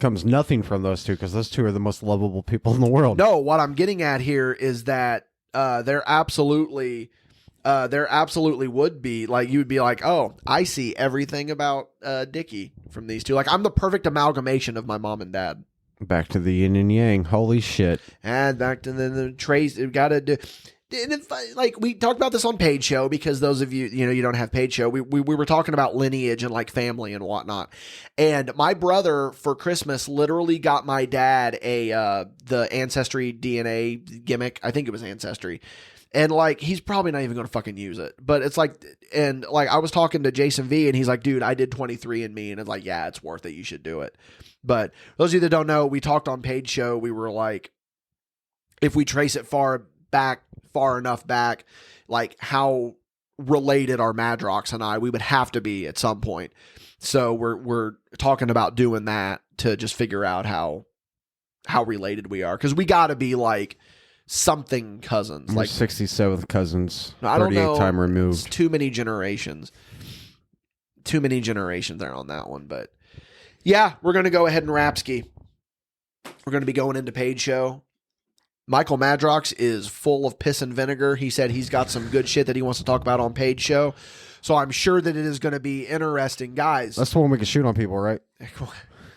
comes nothing from those two, because those two are the most lovable people in the world. No, what I'm getting at here is that there absolutely would be, like, you would be like, oh, I see everything about Dickie from these two. Like, I'm the perfect amalgamation of my mom and dad. Back to the yin and yang. Holy shit. And back to the trace. We've got to do. And if, like, we talked about this on Paid Show, because those of you, you know, you don't have Paid Show. We were talking about lineage and, like, family and whatnot. And my brother for Christmas literally got my dad the Ancestry DNA gimmick. I think it was Ancestry. And, like, he's probably not even going to fucking use it. But it's like, and, like, I was talking to Jason V, and he's like, dude, I did 23andMe. And it's like, yeah, it's worth it. You should do it. But those of you that don't know, we talked on Paid Show. We were like, if we trace it far enough back, like, how related are Madrox and I, we would have to be at some point. So we're talking about doing that to just figure out how related we are, because we got to be, like, something cousins. We're like 67th cousins, no, I don't know, 38th time removed. It's too many generations there on that one. But yeah, we're going to go ahead and Rapski. We're going to be going into Paid Show. Michael Madrox is full of piss and vinegar. He said he's got some good shit that he wants to talk about on Paid Show. So I'm sure that it is going to be interesting. Guys, that's the one we can shoot on people, right?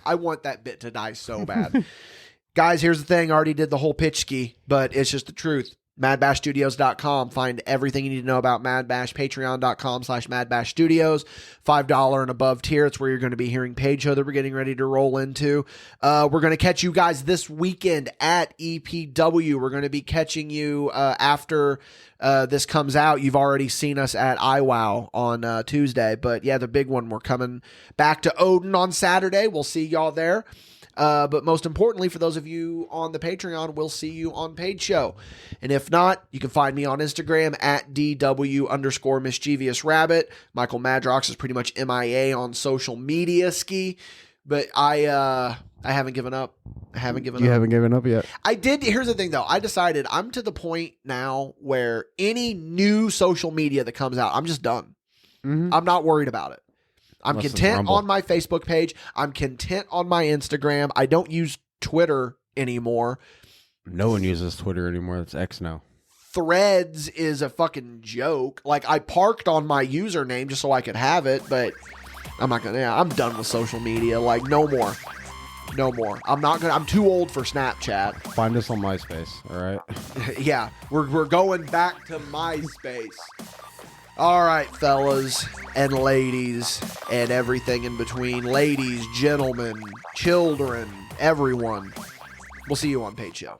I want that bit to die so bad. Guys, here's the thing. I already did the whole pitch ski, but it's just the truth. MadBashStudios.com. Find everything you need to know about MadBash. Patreon.com/MadBashStudios. $5 and above tier. It's where you're going to be hearing Paid Show that we're getting ready to roll into. We're going to catch you guys this weekend at EPW. We're going to be catching you after this comes out. You've already seen us at iWow on Tuesday. But yeah, the big one. We're coming back to Odin on Saturday. We'll see y'all there. But most importantly, for those of you on the Patreon, we'll see you on Paid Show. And if not, you can find me on Instagram at DW_mischievous_rabbit. Michael Madrox is pretty much MIA on social media ski. But I haven't given up. You haven't given up yet? I did. Here's the thing, though. I decided I'm to the point now where any new social media that comes out, I'm just done. Mm-hmm. I'm not worried about it. I'm content on my Facebook page. I'm content on my Instagram. I don't use Twitter anymore. No one uses Twitter anymore. It's X now. Threads is a fucking joke. Like, I parked on my username just so I could have it, but I'm not gonna. Yeah, I'm done with social media. Like, no more. I'm too old for Snapchat. Find us on MySpace. All right. Yeah, we're going back to MySpace. All right, fellas and ladies and everything in between. Ladies, gentlemen, children, everyone. We'll see you on Paid Show.